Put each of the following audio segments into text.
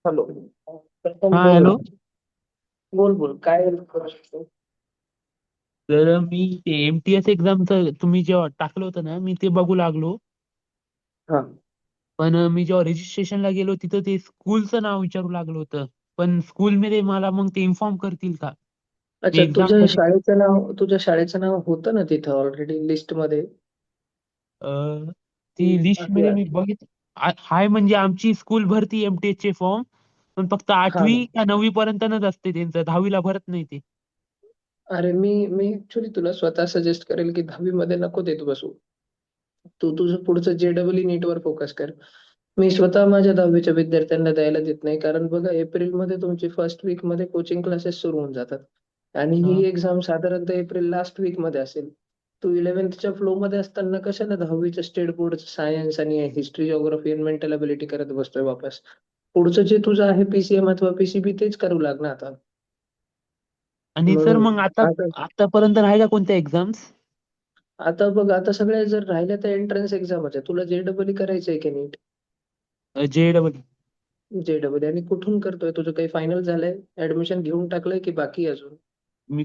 Hello. प्रथम हा, बोल. हॅलो. बोल बोल, काय करू शकतो? तर मी ते एमटीएस एक्झामचं तुम्ही जेव्हा टाकलं होतं ना, मी ते बघू लागलो. हा. पण मी जेव्हा रजिस्ट्रेशनला गेलो तिथं ते स्कूलचं नाव विचारू लागलं होतं. पण स्कूलमध्ये मला मग ते इन्फॉर्म करतील का? मी अच्छा, एक्झाम मध्ये तुझ्या शाळेचं नाव होतं ना तिथं ऑलरेडी लिस्ट मध्ये? ती लिस्ट मध्ये मी बघित हाय म्हणजे आमची स्कूल भरती एमटीएस चे फॉर्म. पण फक्त हा. 8वी का 9वी पर्यंतच असते त्यांचं, 10वीला भरत नाही ते. अरे, मी ऍक्च्युली तुला स्वतः सजेस्ट करेल की 10वी मध्ये नको देत बसू. तू तुझं पुढचं JEE नीट वर फोकस कर. मी स्वतः माझ्या 10वीच्या विद्यार्थ्यांना द्यायला देत नाही, कारण बघा एप्रिलमध्ये तुमची फर्स्ट वीक मध्ये कोचिंग क्लासेस सुरू होऊन जातात. आणि ही हा. एक्झाम साधारणतः एप्रिल लास्ट वीक मध्ये असेल. तू 11वीच्या फ्लो मध्ये असताना कशाला 10वीच्या स्टेट बोर्ड सायन्स आणि हिस्ट्री, जिओग्राफी आणि मेंटल अबिलिटी करत बसतोय वापस? पुढचं जे तुझं आहे PCM अथवा PCB तेच करू लाग ना आता. आणि सर म्हणून मग आता आता आतापर्यंत नाही का कोणत्या एक्झाम्स? आता बघ, आता सगळ्या जर राहिल्या तर एंट्रन्स एक्झामच आहे. तुला JEE करायचंय की नीट? JEE. JEE आणि कुठून करतोय? तुझं काही फायनल झालंय? ऍडमिशन घेऊन टाकलंय की बाकी आहे अजून? मी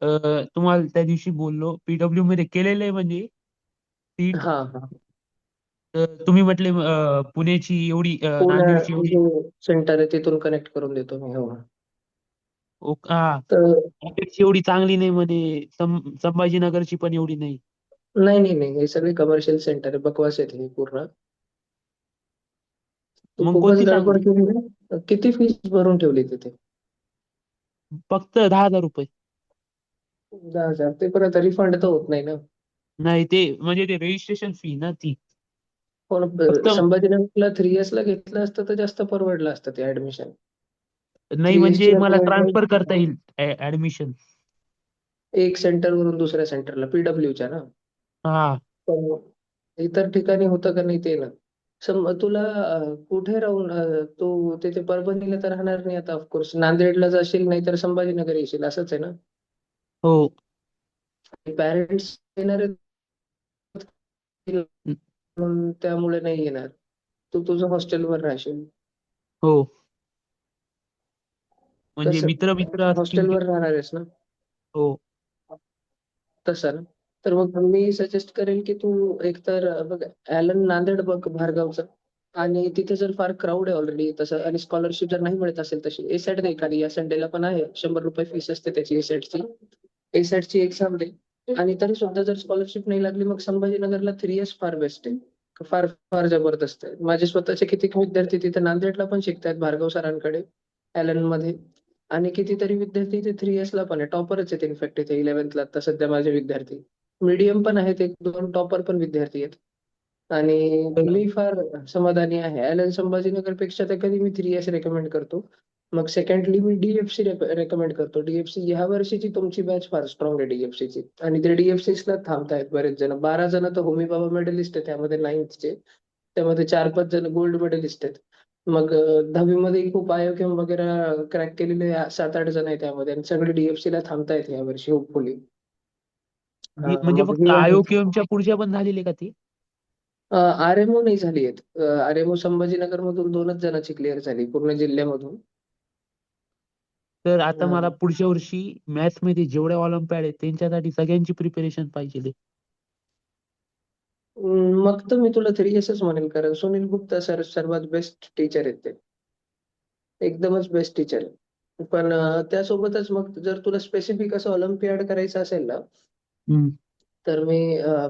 तुम्हाला त्या दिवशी बोललो, पीडब्ल्यू मध्ये केलेलं आहे म्हणजे सीट. हा हा. तुम्ही म्हटले पुण्याची एवढी, नांदेडची पुण्या एवढी. जो सेंटर आहे तिथून कनेक्ट करून देतो मी. हो. हा. तर नांदेडची एवढी चांगली नाही म्हणे, संभाजीनगरची पण एवढी नाही. नाही नाही नाही, हे सगळे कमर्शियल सेंटर आहे, बकवास आहेत हे पूर्ण. तू मग खूपच कोणती गडबड चांगली? केली ना. किती फीस भरून ठेवली तिथे? फक्त 10,000 रुपये. 10,000 ते परत रिफंड तर होत नाही ना? नाही, ते म्हणजे ते रजिस्ट्रेशन फी ना ती. पण फक्त संभाजीनगरला 3 इयर्स ला घेतलं असतं तर जास्त परवडलं असतं ते ऍडमिशन. नाही, 3 इयर्स ची म्हणजे मला ट्रान्सफर अपॉइंटमेंट करता येईल ऍडमिशन. एक सेंटर वरून दुसऱ्या सेंटरला, PWच्या ना? हा. पण इतर ठिकाणी होतं का नाही ते ना. तुला कुठे राहून तू तिथे परभणीला तर राहणार नाही आता, ऑफकोर्स नांदेडला जाशील, नाही तर संभाजीनगर येशील, असंच आहे ना? हो. पॅरेंट्स येणार आहेत न- म्हणून त्यामुळे नाही येणार. तू तुझं हॉस्टेलवर राहशील. हो, म्हणजे कसं? मित्र मित्र असतील ते. हॉस्टेलवर राहणार आहेस ना? हो. तसं ना. तर मग मी सजेस्ट करेन की तू एकतर बघ, ॲलन नांदेड बघ भारगावचं. आणि तिथे जर फार क्राऊड आहे ऑलरेडी तसं, आणि स्कॉलरशिप जर नाही मिळत असेल तशी, ए दे एखादी. या संडेला पण आहे, 100 रुपये फीस असते त्याची ए ची एक्झाम दे. आणि तरी सुद्धा जर स्कॉलरशिप नाही लागली, मग संभाजीनगरला 3 इयर्स फार बेस्ट आहे. फार फार जबरदस्त आहे. माझे स्वतःचे कितीक विद्यार्थी तिथे नांदेडला पण शिकतायत भार्गव सरांकडे, ॲलन मध्ये. आणि कितीतरी विद्यार्थी इथे 3 इयर्सला पण आहे, टॉपरच आहेत इनफॅक्ट इथे 11वीला आता सध्या माझे विद्यार्थी. मीडियम पण आहेत, एक दोन टॉपर पण विद्यार्थी आहेत. आणि तर मी फार समाधानी आहे. ॲलन संभाजीनगर पेक्षा तर कधी मी 3 इयर्स रेकमेंड करतो. मग सेकंडली मी DFC रेकमेंड करतो. DFC ह्या वर्षीची तुमची बॅच फार स्ट्रॉंग आहे DFCची. आणि ते DFCला थांबतायत बरेच जण. 12 जण तर होमी बाबा मेडलिस्ट आहेत त्यामध्ये, 9th चे. त्यामध्ये 4-5 जण गोल्ड मेडलिस्ट आहेत. मग 10वी मध्ये खूप आयोग्यम वगैरे क्रॅक केलेले 7-8 जण आहेत त्यामध्ये, आणि सगळे DFCला थांबतायत यावर्षी होपफुली. म्हणजे मग फक्त ही आहे. आयोकेमच्या पुढच्या पण झालेले का ते? RMO नाही झाली आहेत. RMO संभाजीनगर मधून 2च जणांची क्लिअर झाली पूर्ण जिल्ह्यामधून. तर आता मला अं, पुढच्या वर्षी मॅथ्स मध्ये जेवढ्या ऑलिम्पियाड आहेत त्यांच्यासाठी सगळ्यांची प्रिपरेशन पाहिजे. मग तर मी तुला 3 इयर्सच म्हणेल, कारण सुनील गुप्ता सर सर्वात बेस्ट टीचर आहेत ते. एकदमच बेस्ट टीचर आहे. पण त्यासोबतच मग जर तुला स्पेसिफिक असं ऑलिम्पियाड करायचं असेल ना, हम्म. तर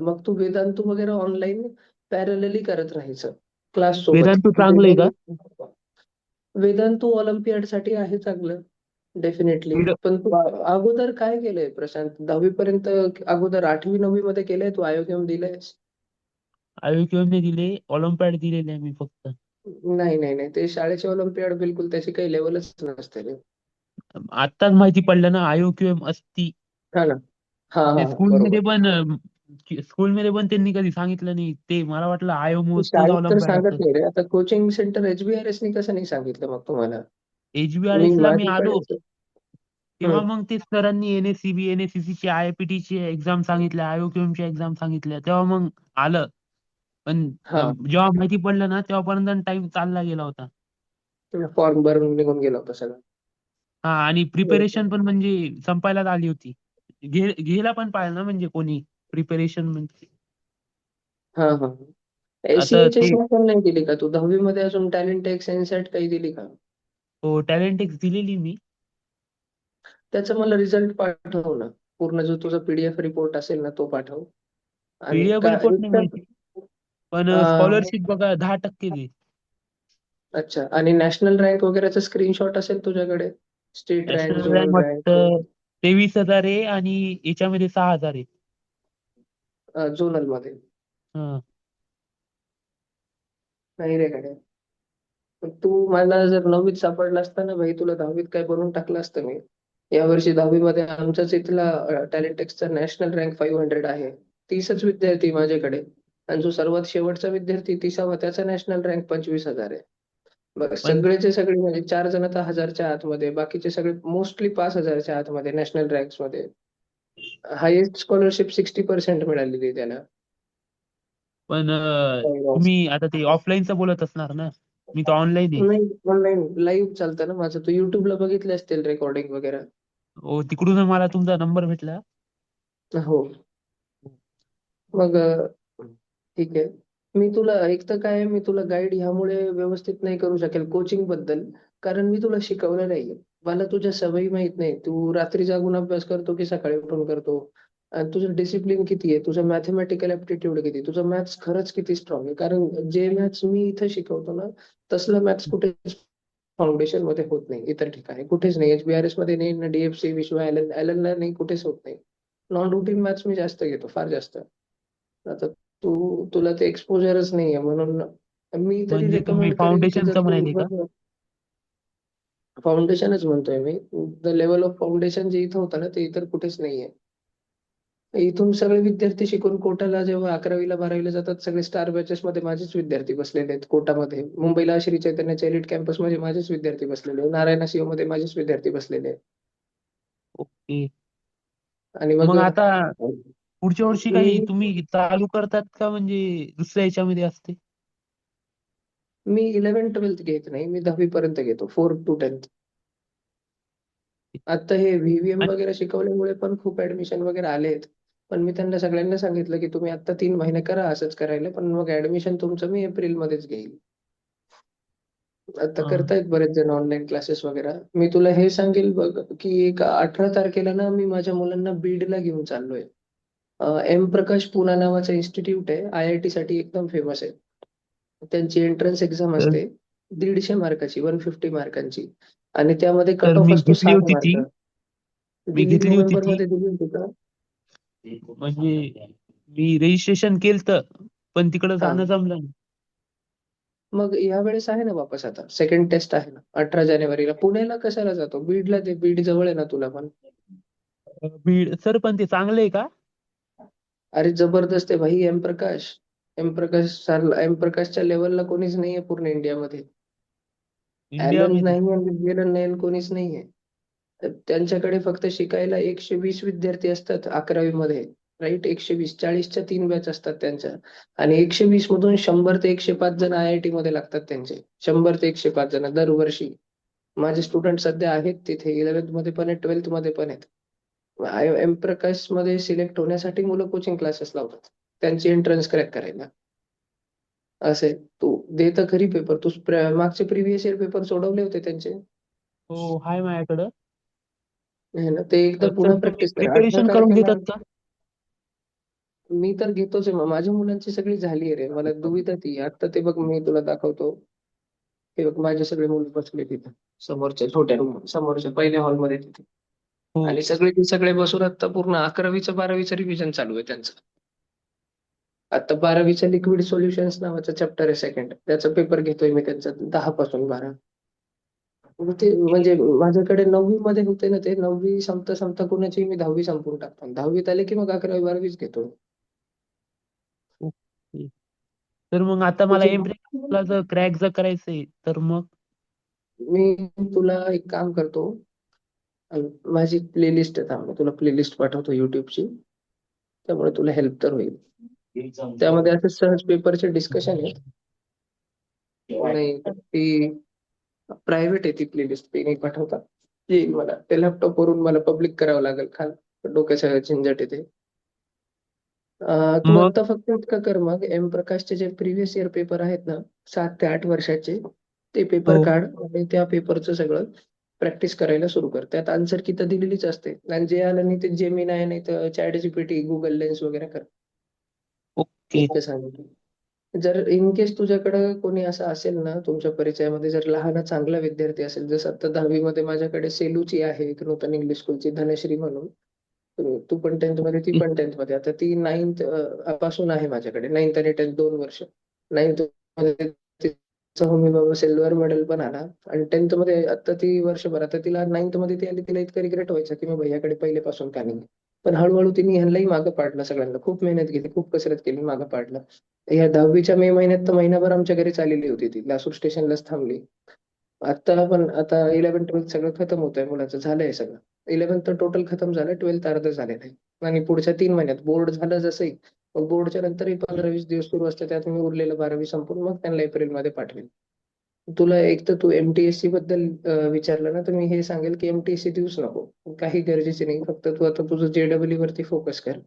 मग तू वेदांतू वगैरे ऑनलाईन पॅरलली करत राहायचं क्लास सोबत. वेदांतू चांगलं आहे का? वेदांतू ऑलिम्पियाड साठी आहे चांगलं, डेफिनेटली. पण तू अगोदर काय केलंय प्रशांत? 10वी पर्यंत अगोदर 8वी 9वी मध्ये केलंय तू? आयोग्यम दिलंयस? आयोकेमने दिले, ऑलिम्पियाड दिलेले आहे मी फक्त. नाही नाही नाही, ते शाळेचे ऑलिम्पियाड बिलकुल त्याची काही लेवलच नसते रे. आत्ताच माहिती पडलं ना आयोकेम असती. हा ना. हा ते हा हा, बरोबर. स्कूलमध्ये पण त्यांनी कधी सांगितलं नाही ते, मला वाटलं ते आयोमोज तोच शाळेत तर ऑलिम्पियाड सांगत असेल. नाही रे. आता कोचिंग सेंटर HBRS नी कसं नाही सांगितलं मग तुम्हाला? HBRS ला मी आलो माझ्याकडे. तेव्हा मग ते सरांनी NSCB NSCC ची IIPT ची एक्झाम सांगितल्या, आयोकेम ची एक्झाम सांगितल्या, तेव्हा मग आलं. पण हा. जेव्हा माहिती पडलं ना तेव्हापर्यंत टाइम चालला गेला होता. फॉर्म भरून निघून गेला होता सगळं. हा, आणि हो. प्रिपरेशन पण म्हणजे संपायलाच आली होती. घ्यायला पण पाहिजे ना म्हणजे कोणी प्रिपरेशन म्हणजे. हा हा. आता एसीएचएस ते पण नाही दिली का तू? 10वी मध्ये अजून टॅलेंट एक्स एनसेट काही दिली का? टॅलेंट एक्स दिलेली मी. त्याचा मला रिझल्ट पाठव ना. पूर्ण जो तुझा पीडीएफ रिपोर्ट असेल ना तो पाठव. आणि पीडीएफ का रिपोर्ट एक नाही तर माहिती, पण अं, स्कॉलरशिप बघा 10% दे. अच्छा, आणि नॅशनल रँक वगैरेचा स्क्रीनशॉट असेल तुझ्याकडे? State rank, national rank zonal rank, वाटतं 23,000 आहे आणि याच्यामध्ये 6,000 आहे. झोनल मध्ये? हा. नाही रे गाड्या. तू मला जर 9वीत सापडला असता ना भाई, तुला 10वीत काय बनवून टाकलं असतं मी. यावर्षी 10वी मध्ये आमच्याच इथला टॅलेंट टेक्सचा नॅशनल रँक 500 आहे. 30च विद्यार्थी माझ्याकडे. आणि जो सर्वात शेवटचा विद्यार्थी 30वा त्याचा नॅशनल रँक 25,000 आहे. बघ, पण सगळेचे सगळे म्हणजे 4 जण तर 1000च्या आतमध्ये, बाकीचे सगळे मोस्टली 5,000च्या आतमध्ये नॅशनल रँक्स मध्ये. हायेस्ट स्कॉलरशिप 60% मिळालेली आहे त्याला. पण तुम्ही आता ते ऑफलाईनचं बोलत असणार ना, मी तर ऑनलाईन आहे. नाही, ऑनलाईन लाईव्ह चालतं ना माझं. तू युट्यूबला बघितले असतील रेकॉर्डिंग वगैरे. तिकडून मला तुमचा नंबर भेटला. हो. मग ठीक आहे. मी तुला एक तर काय, मी तुला गाईड ह्यामुळे व्यवस्थित नाही करू शकेल कोचिंग बद्दल, कारण मी तुला शिकवलं नाहीये. मला तुझ्या सवयी माहित नाही. तू रात्री जागून अभ्यास करतो की सकाळी उठून करतो? आणि तुझं डिसिप्लिन किती आहे? तुझं मॅथमॅटिकल ऍप्टिट्यूड किती? तुझं मॅथ्स खरंच किती स्ट्रॉंग आहे? कारण जे मॅथ्स मी इथं शिकवतो ना, तसलं मॅथ्स कुठेच फाउंडेशन मध्ये होत नाही. इतर ठिकाणी कुठेच नाही. HBRS मध्ये नाही ना, DFC, विश्व ला नाही, कुठेच होत नाही. नॉन रुटीन मॅथ्स मी जास्त घेतो, फार जास्त. आता तुला ते एक्सपोजरच नाहीये म्हणून मी तरी म्हणजे तुम्ही रेकमेंड करेन की जर फाउंडेशनचं तू म्हणायले का? फाउंडेशनच म्हणतोय मी. द लेवल ऑफ फाउंडेशन जे इथं होतं ना, ते इतर कुठेच नाहीये. इथून सगळे विद्यार्थी शिकून कोटाला जेव्हा 11वीला 12वीला जातात, सगळे स्टार बॅचेस मध्ये माझेच विद्यार्थी बसलेले आहेत कोटामध्ये. मुंबईला श्री चैतन्याच्या एलिट कॅम्पस मध्ये माझेच विद्यार्थी बसलेले आहेत. नारायण सीओ मध्ये माझेच विद्यार्थी बसलेले आहेत. ओके. आणि मग मग आता पुढच्या वर्षी मी काही तुम्ही चालू करतात का म्हणजे दुसऱ्या याच्यामध्ये असते? मी 11th-12th घेत नाही, मी 10वी पर्यंत घेतो, 4th to 10th. आता हे व्हीव्हीएम आणि वगैरे शिकवल्यामुळे पण खूप ऍडमिशन वगैरे आलेत. पण मी त्यांना सगळ्यांना सांगितलं की तुम्ही आता 3 महिने करा असंच करायला, पण मग ऍडमिशन तुमचं मी एप्रिल मध्येच घेईल. आता अं, करतायत बरेच जण ऑनलाईन क्लासेस वगैरे. मी तुला हे सांगेल बघ की एक 18 तारखेला ना मी माझ्या मुलांना बीडला घेऊन चाललोय. एम प्रकाश पुना नावाचं इन्स्टिट्यूट आहे, IIT साठी एकदम फेमस आहे. त्यांची एंट्रन्स एक्झाम तर असते 150 मार्काची, 150 मार्कांची. आणि त्यामध्ये तर कट ऑफ मी असतो घेतली 60 होती मार्क. ती मी दिल्लीत घेतली होती नोव्हेंबर ती मध्ये दिली होती का? म्हणजे मी रजिस्ट्रेशन केलं, पण तिकडं हा. जाणं जमलं नाही. मग यावेळेस आहे ना वापस, आता सेकंड टेस्ट आहे ना 18 जानेवारीला. पुण्याला कशाला जातो? बीडला दे, बीड जवळ आहे ना तुला पण. बीड सर, पण ते चांगलं आहे का? अरे जबरदस्त आहे भाई. एम प्रकाशच्या लेवलला कोणीच नाहीये पूर्ण इंडियामध्ये. ॲलन इंडियामध्ये? नाही आणि विलन नाही, कोणीच नाहीये. त्यांच्याकडे फक्त शिकायला 120 विद्यार्थी असतात 11वी मध्ये. राईट, 120. 40च्या 3 बॅच असतात त्यांच्या. आणि 120 मधून 100 ते 105 जण IIT मध्ये लागतात त्यांचे. 100 ते 105 जण दरवर्षी. माझे स्टुडंट सध्या आहेत तिथे, 11th मध्ये पण आहेत, 12th मध्ये पण आहेत. एम प्रकाश मध्ये सिलेक्ट होण्यासाठी मुलं कोचिंग क्लासेस लावतात, त्यांची एंट्रन्स क्रॅक करायला. असे तू दे तर खरी पेपर. तू मागचे प्रिव्हियस इयर पेपर सोडवले होते त्यांचे? हो, हाय माझ्याकडं. आहे ना, ते एकदा सर पुन्हा तुम्ही प्रॅक्टिस कर. 18 प्रिपरेशन करून तारखेला देतात का? मी तर घेतोच आहे. माझ्या मुलांची सगळी झाली आहे रे. मला दुविधा ती आता. ते बघ मी तुला दाखवतो. हे बघ माझे सगळे मुलं बसले तिथे समोरच्या छोट्या रूम, समोरच्या पहिल्या हॉलमध्ये तिथे. हो. आणि सगळे बसून आता पूर्ण 11वीचं 12वीचं रिव्हिजन चालू आहे त्यांचं. आता 12वीचं लिक्विड सोल्युशन्स नावाचा चॅप्टर आहे सेकंड, त्याचा पेपर घेतोय मी त्यांचा 10 पासून 12. ते म्हणजे माझ्याकडे 9वी मध्ये होते ना, ते 9वी संपता संपता कुणाची मी 10वी संपवून टाकतो. 10वीत आले की मग 11वी 12वीच घेतो. ओके. तर मग आता मला तुझी एमप्रेसला जर क्रॅक जर करायचंय तर मग मी तुला एक काम करतो. माझी प्लेलिस्ट आहे, थांब मी तुला प्लेलिस्ट पाठवतो युट्यूबची. त्यामुळे तुला हेल्प तर होईल. त्यामध्ये असे सहज पेपरचे डिस्कशन आहेत. नाही ती प्रायव्हेट आहे ती प्लेलिस्ट, ते नाही पाठवता येईल मला. ते लॅपटॉप वरून मला पब्लिक करावं लागेल खाल. डोक्याचं झंझट आहे ते. तू मग आता फक्त इतकं कर मग, एम प्रकाशचे जे प्रिव्हियस इयर पेपर आहेत ना, 7 ते 8 वर्षाचे, ते पेपर हो. काढ आणि त्या पेपरचं सगळं प्रॅक्टिस करायला सुरू कर. त्यात आन्सर की तर दिलेलीच असते, आणि जे आलं नाही ते जेमिनाय नाही तर चॅट जीपीटी, गुगल लेन्स वगैरे कर. ओके. इतकं सांगितलं. जर इन केस तुझ्याकडं कोणी असं असेल ना तुमच्या परिचयामध्ये, जर लहान चांगला विद्यार्थी असेल, जसं आता 10वी मध्ये माझ्याकडे सेलूची आहे एक नूतन इंग्लिश स्कूलची धनश्री म्हणून. तू पण 10th मध्ये, ती पण 10th मध्ये. आता ती 9th पासून आहे माझ्याकडे. 9th आणि 10th 2 वर्ष. 9th मध्ये तिचा मी बाबा सिल्वर मेडल पण आला, आणि 10th मध्ये आता ती वर्षभर. आता तिला 9th मध्ये ती आली, तिला इतकं रिग्रेट व्हायचं की मी भैयाकडे पहिलेपासून का नाही. पण हळूहळू तिने ह्यांनाही मागं पाडलं, सगळ्यांना खूप मेहनत केली, खूप कसरत केली, मागं पाडलं. या 10वीच्या मे महिन्यात तर महिनाभर आमच्या घरी चाललेली होती ती, लासूर स्टेशनलाच थांबली. आता 11th 12th सगळं खतम होत आहे मुलाचं, झालंय सगळं. 11th तर टोटल खतम झालं, 12th अर्ध झालेलं आहे. आणि पुढच्या 3 महिन्यात बोर्ड झालं जसंही, मग बोर्डच्या नंतरही 15-20 दिवस सुरू असतं, त्यात मी उरलेलं 12वी संपून मग त्यांना एप्रिलमध्ये पाठवेल. तुला एक तर तू एमटीएससी बद्दल विचारलं ना, तर मी हे सांगेल की एमटीएससी देऊच नको. काही गरजेचे नाही, फक्त तू आता तुझं जेडब्ल्यू वरती फोकस कर.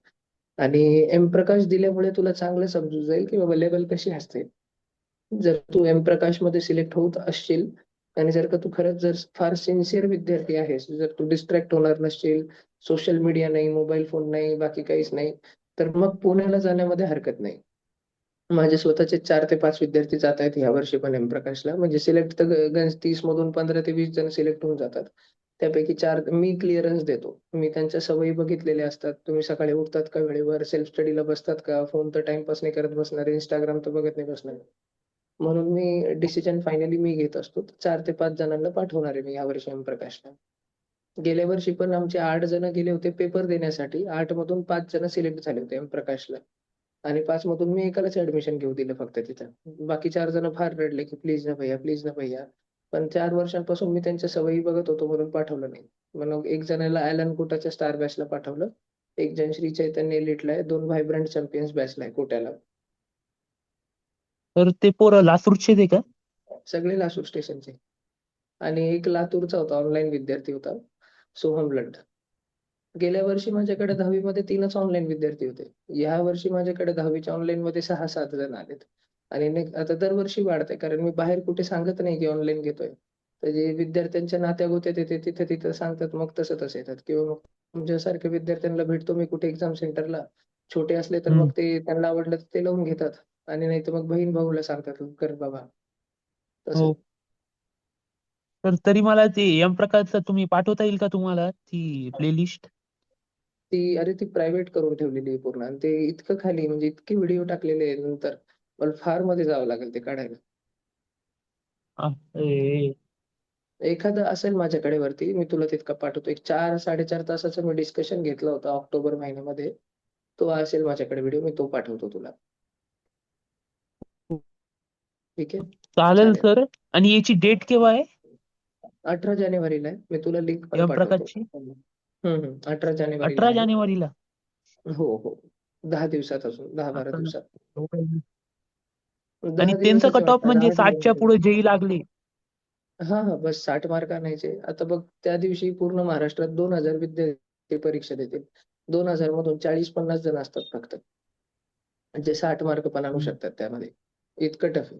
आणि एम प्रकाश दिल्यामुळे तुला चांगलं समजून जाईल की बाबा लेवल कशी असते. जर तू एम प्रकाश मध्ये सिलेक्ट होत असशील, आणि जर का तू खरंच जर फार सिन्सिअर विद्यार्थी आहेस, जर तू डिस्ट्रॅक्ट होणार नसशील, सोशल मीडिया नाही, मोबाईल फोन नाही, बाकी काहीच नाही, तर मग पुण्याला जाण्यामध्ये हरकत नाही. माझे स्वतःचे 4 ते 5 विद्यार्थी जात आहेत ह्या वर्षी पण एम प्रकाशला. म्हणजे सिलेक्ट तर 30 मधून 15 ते 20 जण सिलेक्ट होऊन जातात. त्यापैकी 4 मी क्लिअरन्स देतो. मी त्यांच्या सवयी बघितलेल्या असतात. तुम्ही सकाळी उठतात का वेळेवर, सेल्फ स्टडीला बसतात का, फोन तर टाइमपास नाही करत बसणार, इंस्टाग्राम तर बघत नाही बसणार. म्हणून मी डिसिजन फायनली मी घेत असतो. 4 ते 5 जणांना पाठवणार आहे मी यावर्षी एम प्रकाशला. गेल्या वर्षी पण आमचे 8 जण गेले होते पेपर देण्यासाठी. 8 मधून 5 जण सिलेक्ट झाले होते एम प्रकाशला. आणि 5 मधून मी एकालाच ऍडमिशन घेऊ दिलं फक्त तिथं. बाकी 4 जण फार रडले की प्लीज ना भैया, प्लीज ना भैया. पण 4 वर्षांपासून मी त्यांच्या सवयी बघत होतो म्हणून पाठवलं नाही. मग एक जणाला ॲलन कोटाच्या स्टार बॅचला पाठवलं. एक जण श्री चैतन्य एलिटला आहे. 2 व्हायब्रंट चॅम्पियन्स बॅचला आहे कोट्याला. तर ते पोरं लासूरचेच आहे का? सगळे लासूर स्टेशनचे. आणि एक लातूरचा होता, ऑनलाईन विद्यार्थी होता, सोहम लड. गेल्या वर्षी माझ्याकडे 10वी मध्ये 3च ऑनलाईन विद्यार्थी होते. या वर्षी माझ्याकडे 10वीच्या ऑनलाईन मध्ये 6-7 जण आलेत. आणि आता दरवर्षी वाढतंय, कारण मी बाहेर कुठे सांगत नाही की ऑनलाईन घेतोय. तर जे विद्यार्थ्यांच्या नात्यागोत्यात येते तिथे तिथं सांगतात, मग तसं तसं येतात. किंवा मग तुमच्यासारख्या विद्यार्थ्यांना भेटतो मी कुठे एक्झाम सेंटरला. छोटे असले तर हम्म. मग ते त्यांना आवडलं तर ते लावून घेतात. आणि नाही तर मग बहीण भाऊला सांगतात कर बाबा, तसं. हो. तर तरी मला ते एम प्रकारचं तुम्ही पाठवता येईल का तुम्हाला ती प्लेलिस्ट? अरे ती प्रायव्हेट करून ठेवलेली आहे पूर्ण, आणि ते इतकं खाली, म्हणजे इतके व्हिडिओ टाकलेले आहे नंतर. मला फार मध्ये जावं लागेल ते काढायला. एखादं असेल माझ्याकडे वरती, मी तुला तितका पाठवतो. एक 4-4.5 तासाचं मी डिस्कशन घेतलं होतं ऑक्टोबर महिन्यामध्ये. तो असेल माझ्याकडे व्हिडिओ, मी तो पाठवतो तुला. ठीक आहे. चालेल चालेल. सर. आणि याची डेट केव्हा आहे 18 जानेवारीला आहे. मी तुला लिंक पण एम पाठवतो. प्रकारची? 18 जानेवारीला 18 आहे. जानेवारीला. हो हो. 10 दिवसात असून, 10-12 दिवसात. आणि 10 दिवस त्यांचं आहे कट ऑफ वाटतं, म्हणजे 10 दिवस 60च्या आहे. पुढे जेही लागले. हा हा, बस 60 मार्क आणायचे. आता बघ, त्या दिवशी पूर्ण महाराष्ट्रात 2,000 विद्यार्थी परीक्षा देतील. 2,000 मधून 40-50 जण असतात फक्त, जे 60 मार्क पण आणू शकतात त्यामध्ये. इतकं टफ आहे.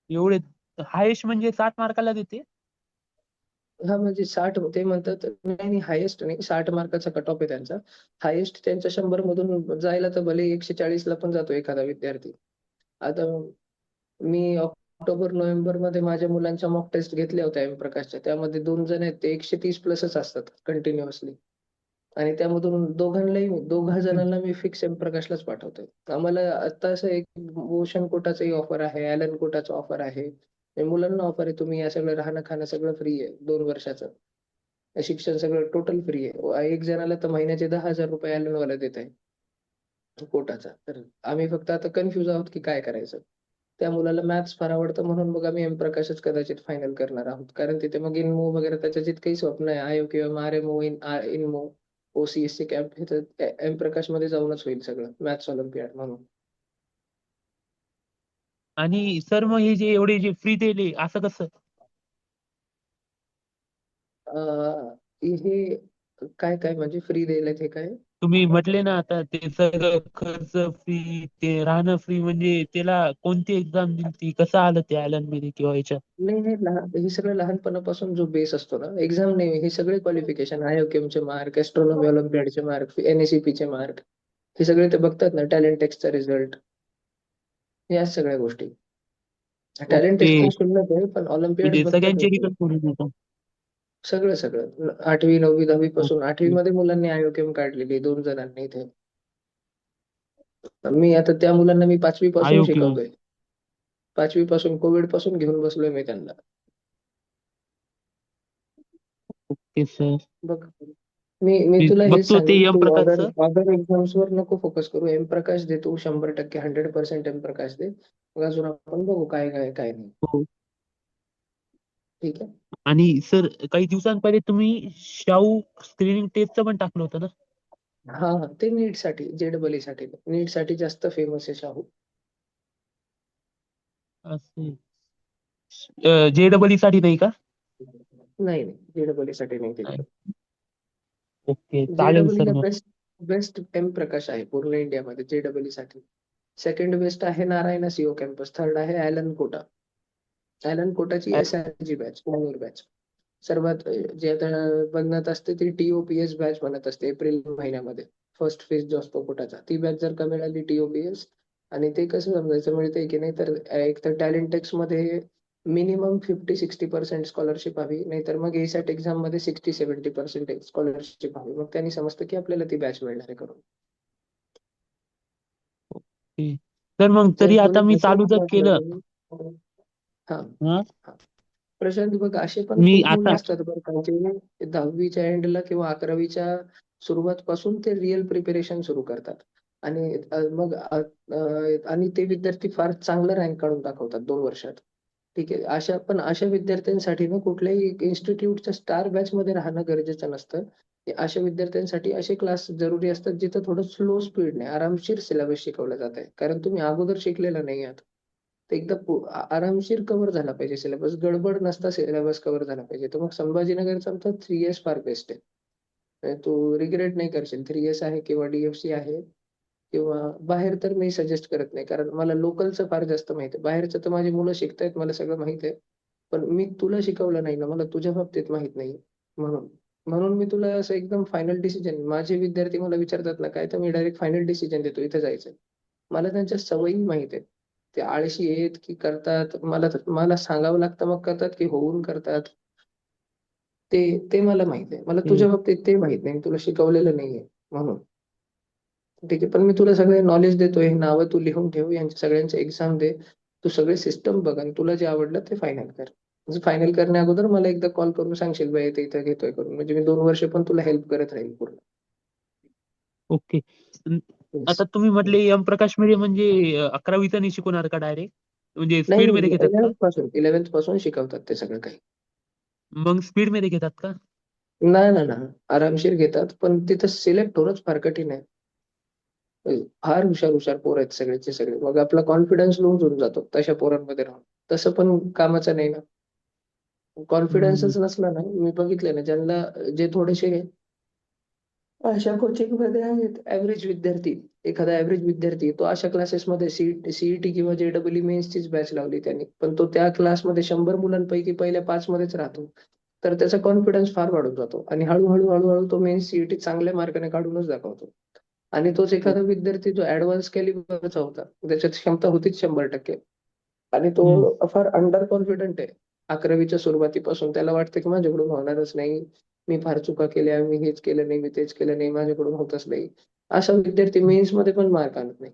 एवढे हायेस्ट म्हणजे 60 मार्काला देते? हा म्हणजे 60, ते म्हणतात नाही, हायेस्ट नाही, 60 मार्काचा कट ऑफ आहे त्यांचा. हायेस्ट त्यांच्या 100 मधून जायला तर भले 140ला पण जातो एखादा विद्यार्थी. आता मी ऑक्टोबर-नोव्हेंबर मध्ये माझ्या मुलांच्या मॉक टेस्ट घेतल्या होत्या एम प्रकाशच्या. त्यामध्ये 2 जण आहेत, ते 130 प्लसच असतात कंटिन्युअसली. आणि त्यामधून दोघा जणांना मी फिक्स एम प्रकाशलाच पाठवतोय. आम्हाला आता असं एक भूषण कोटाचंही ऑफर आहे, ॲलन कोटाचं ऑफर आहे. हे मुलांना ऑफर आहे, तुम्ही या सगळं राहणं खाणं सगळं फ्री आहे 2 वर्षाचं. शिक्षण सगळं टोटल फ्री आहे. एक जणाला तर महिन्याचे ₹10,000 ॲलनवाला देत आहे कोटाचा. तर आम्ही फक्त आता कन्फ्यूज आहोत की काय करायचं. त्या मुलाला मॅथ्स फार आवडतं, म्हणून मग आम्ही एम प्रकाशच कदाचित फायनल करणार आहोत. कारण तिथे मग इनमो वगैरे त्याच्या जितकंही स्वप्न आहे, आयो किंवा आरएमओ, इनमो, ओसीएससी कॅम्प, हे तर एम प्रकाश मध्ये जाऊनच होईल सगळं, मॅथ्स ऑलिम्पियाड म्हणून. आणि सर मग हे जे एवढे जे फ्री दिले असं कसं? हे काय काय म्हणजे फ्री द्यायला हे काय? तुम्ही म्हटले ना आता ते सगळं खर्च फ्री, ते राहणं फ्री, म्हणजे त्याला कोणती एक्झाम दिली, कसं आलं ते आयलन मध्ये किंवा याच्यात? नाही हे हे सगळं लहानपणापासून जो बेस असतो ना, एक्झाम नाही, हे सगळे क्वालिफिकेशन, आयोकेमचे मार्क, एस्ट्रॉनॉमी ऑलिम्पियाडचे मार्क, एनएसीपीचे मार्क, हे सगळे ते बघतात ना, टॅलेंट टेस्टचा रिझल्ट, या सगळ्या गोष्टी. Talent okay. टेस्ट पण क्षुल्लक आहे, पण ऑलिम्पियाड म्हणजे बघतात सगळ्यांचे ते. रिझल्ट करून देतात. सगळं सगळं 8वी 9वी 10वी पासून, 8वी ओके. मध्ये मुलांनी आयोकेम काढलेली 2 जणांनी इथे. मी आता त्या मुलांना मी 5वी पासून आयोग्य. शिकवतोय. 5वी पासून कोविड पासून घेऊन बसलोय मी त्यांना. Okay sir. बघ, मी मी तुला हेच बघतो ते सांगेन, एम तू अदर प्रकाशचं. अदर एक्झाम्स वर नको फोकस करू. एम प्रकाश दे तू, 100% 100% एम प्रकाश दे. मग अजून आपण बघू काय काय काय नाही. हो. ठीक आहे. आणि सर काही दिवसांपहिले तुम्ही शाहू स्क्रीनिंग टेस्टचं पण टाकलं होतं ना? हा हा, ते नीट साठी, जेडबल साठी, नीट साठी जास्त फेमस आहे शाहू. असे JEE साठी नाही का? नाही नाही, जेडबल साठी नाही नाही. तिकडं. ओके चालेल जेडबल सर ला मग. बेस्ट बेस्ट एम प्रकाश आहे पूर्ण इंडियामध्ये जेडबल साठी. सेकंड बेस्ट आहे नारायणा सीओ कॅम्पस. थर्ड आहे ॲलन कोटा. ॲलन कोटाची SRG बॅच, मॅन्युअल बॅच. सर्वात जे आता बनत असते ती TOPS बॅच बनत असते एप्रिल महिन्यामध्ये. फर्स्ट फेज जो असतो कोटाचा, ती बॅच जर का मिळाली TOPS, आणि ते कसं समजायचं मिळतंय की नाही, तर एक तर टॅलेंट टेक्स मध्ये मिनिमम 50-60% स्कॉलरशिप हवी, नाहीतर मग ASAT एक्झाम मध्ये 60-70% स्कॉलरशिप हवी. मग त्यांनी समजतं की आपल्याला ती बॅच मिळणार आहे करून. ओके. तर मग जर तरी कोणी आता मी नसेल चालू जर केलं. समजलं, हा हा. हा. प्रशांत बघ, असे पण मी खूप मुलं आता. असतात बरं का, जे 10वीच्या एंडला किंवा 11वीच्या सुरुवात पासून ते रिअल प्रिपरेशन सुरू करतात. आणि मग आणि ते विद्यार्थी फार चांगलं रँक काढून दाखवतात 2 वर्षात. ठीक आहे. अशा विद्यार्थ्यांसाठी ना, कुठल्याही इन्स्टिट्यूटच्या स्टार बॅच मध्ये राहणं गरजेचं नसतं. अशा विद्यार्थ्यांसाठी असे क्लास जरुरी असतात जिथं थोडं स्लो स्पीडने आरामशीर सिलेबस शिकवला जात आहे. कारण तुम्ही अगोदर शिकलेला नाही आहात. ते एकदा आरामशीर कव्हर झाला पाहिजे सिलेबस, गडबड नसता सिलेबस कव्हर झाला पाहिजे. तर मग संभाजीनगरचा आमचा 3S फार बेस्ट आहे. तू रिग्रेट नाही करशील. 3S आहे किंवा DFC आहे, किंवा बाहेर तर मी सजेस्ट करत नाही, कारण मला लोकलचं फार जास्त माहिती आहे. बाहेरचं तर माझी मुलं शिकतायत, मला सगळं माहित आहे. पण मी तुला शिकवलं नाही ना, मला तुझ्या बाबतीत माहित नाही. म्हणून म्हणून मी तुला असं एकदम फायनल डिसिजन, माझे विद्यार्थी मला विचारतात ना काय, तर मी डायरेक्ट फायनल डिसिजन देतो, इथे जायचं. मला त्यांच्या सवयी माहित आहेत. ते आळशी आहेत की करतात, मला मला सांगावं लागतं मग करतात, की होऊन करतात. ते ते मला माहित आहे. मला ते. तुझ्या बाबतीत ते माहित नाही, तुला शिकवलेलं नाहीये म्हणून. ठीक आहे. पण मी तुला सगळे नॉलेज देतोय, नावं तू लिहून ठेव, यांच्या सगळ्यांचे एक्झाम दे. तू सगळे सिस्टम बघ आणि तुला जे आवडलं ते फायनल कर. म्हणजे फायनल करण्या अगोदर मला एकदा कॉल करून सांगशील, बाई ते इथं घेतोय करून, म्हणजे मी 2 वर्ष पण तुला हेल्प करत राहील पूर्ण. ओके. येस. आता तुम्ही म्हटले एम प्रकाश मध्ये म्हणजे 11वीचं नाही शिकवणार का डायरेक्ट? म्हणजे नाही स्पीड मध्ये नाही, घेतात का? 11th पासून शिकवतात ते सगळं काही. मग स्पीड मध्ये घेतात का? नाही ना ना, आरामशीर घेतात, पण तिथं सिलेक्ट होणंच फार कठीण आहे. फार हुशार हुशार पोर आहेत सगळेचे सगळे. मग आपला कॉन्फिडन्स लूज होऊन जातो तशा पोरांमध्ये राहून. तसं पण कामाचं नाही ना. हम्म. कॉन्फिडन्सच नसला ना, मी बघितलंय ना, ज्यांना जे थोडेसे अशा कोचिंग मध्ये आहेत ऍव्हरेज विद्यार्थी, एखादा ऍव्हरेज विद्यार्थी, तो अशा क्लासेसमध्ये सीईटी किंवा JEE मेन्सचीच बॅच लावली त्यांनी, पण तो त्या क्लासमध्ये 100 मुलांपैकी पहिल्या 5 मध्येच राहतो. तर त्याचा कॉन्फिडन्स फार वाढून जातो आणि हळूहळू हळूहळू तो मेन्स सीईटी चांगल्या मार्काने काढूनच दाखवतो. आणि तोच एखादा विद्यार्थी जो ऍडव्हान्स कॅलिबरचा होता, त्याच्यात क्षमता होतीच 100%, आणि हम्म. तो फार अंडर कॉन्फिडंट आहे 11वीच्या सुरुवातीपासून. त्याला वाटतं की माझ्याकडून होणारच नाही, मी फार चुका केल्या, मी हेच केलं नाही, मी तेच केलं नाही, माझ्याकडून होतच नाही. असा विद्यार्थी मेन्स मध्ये पण मार्क आणत नाही.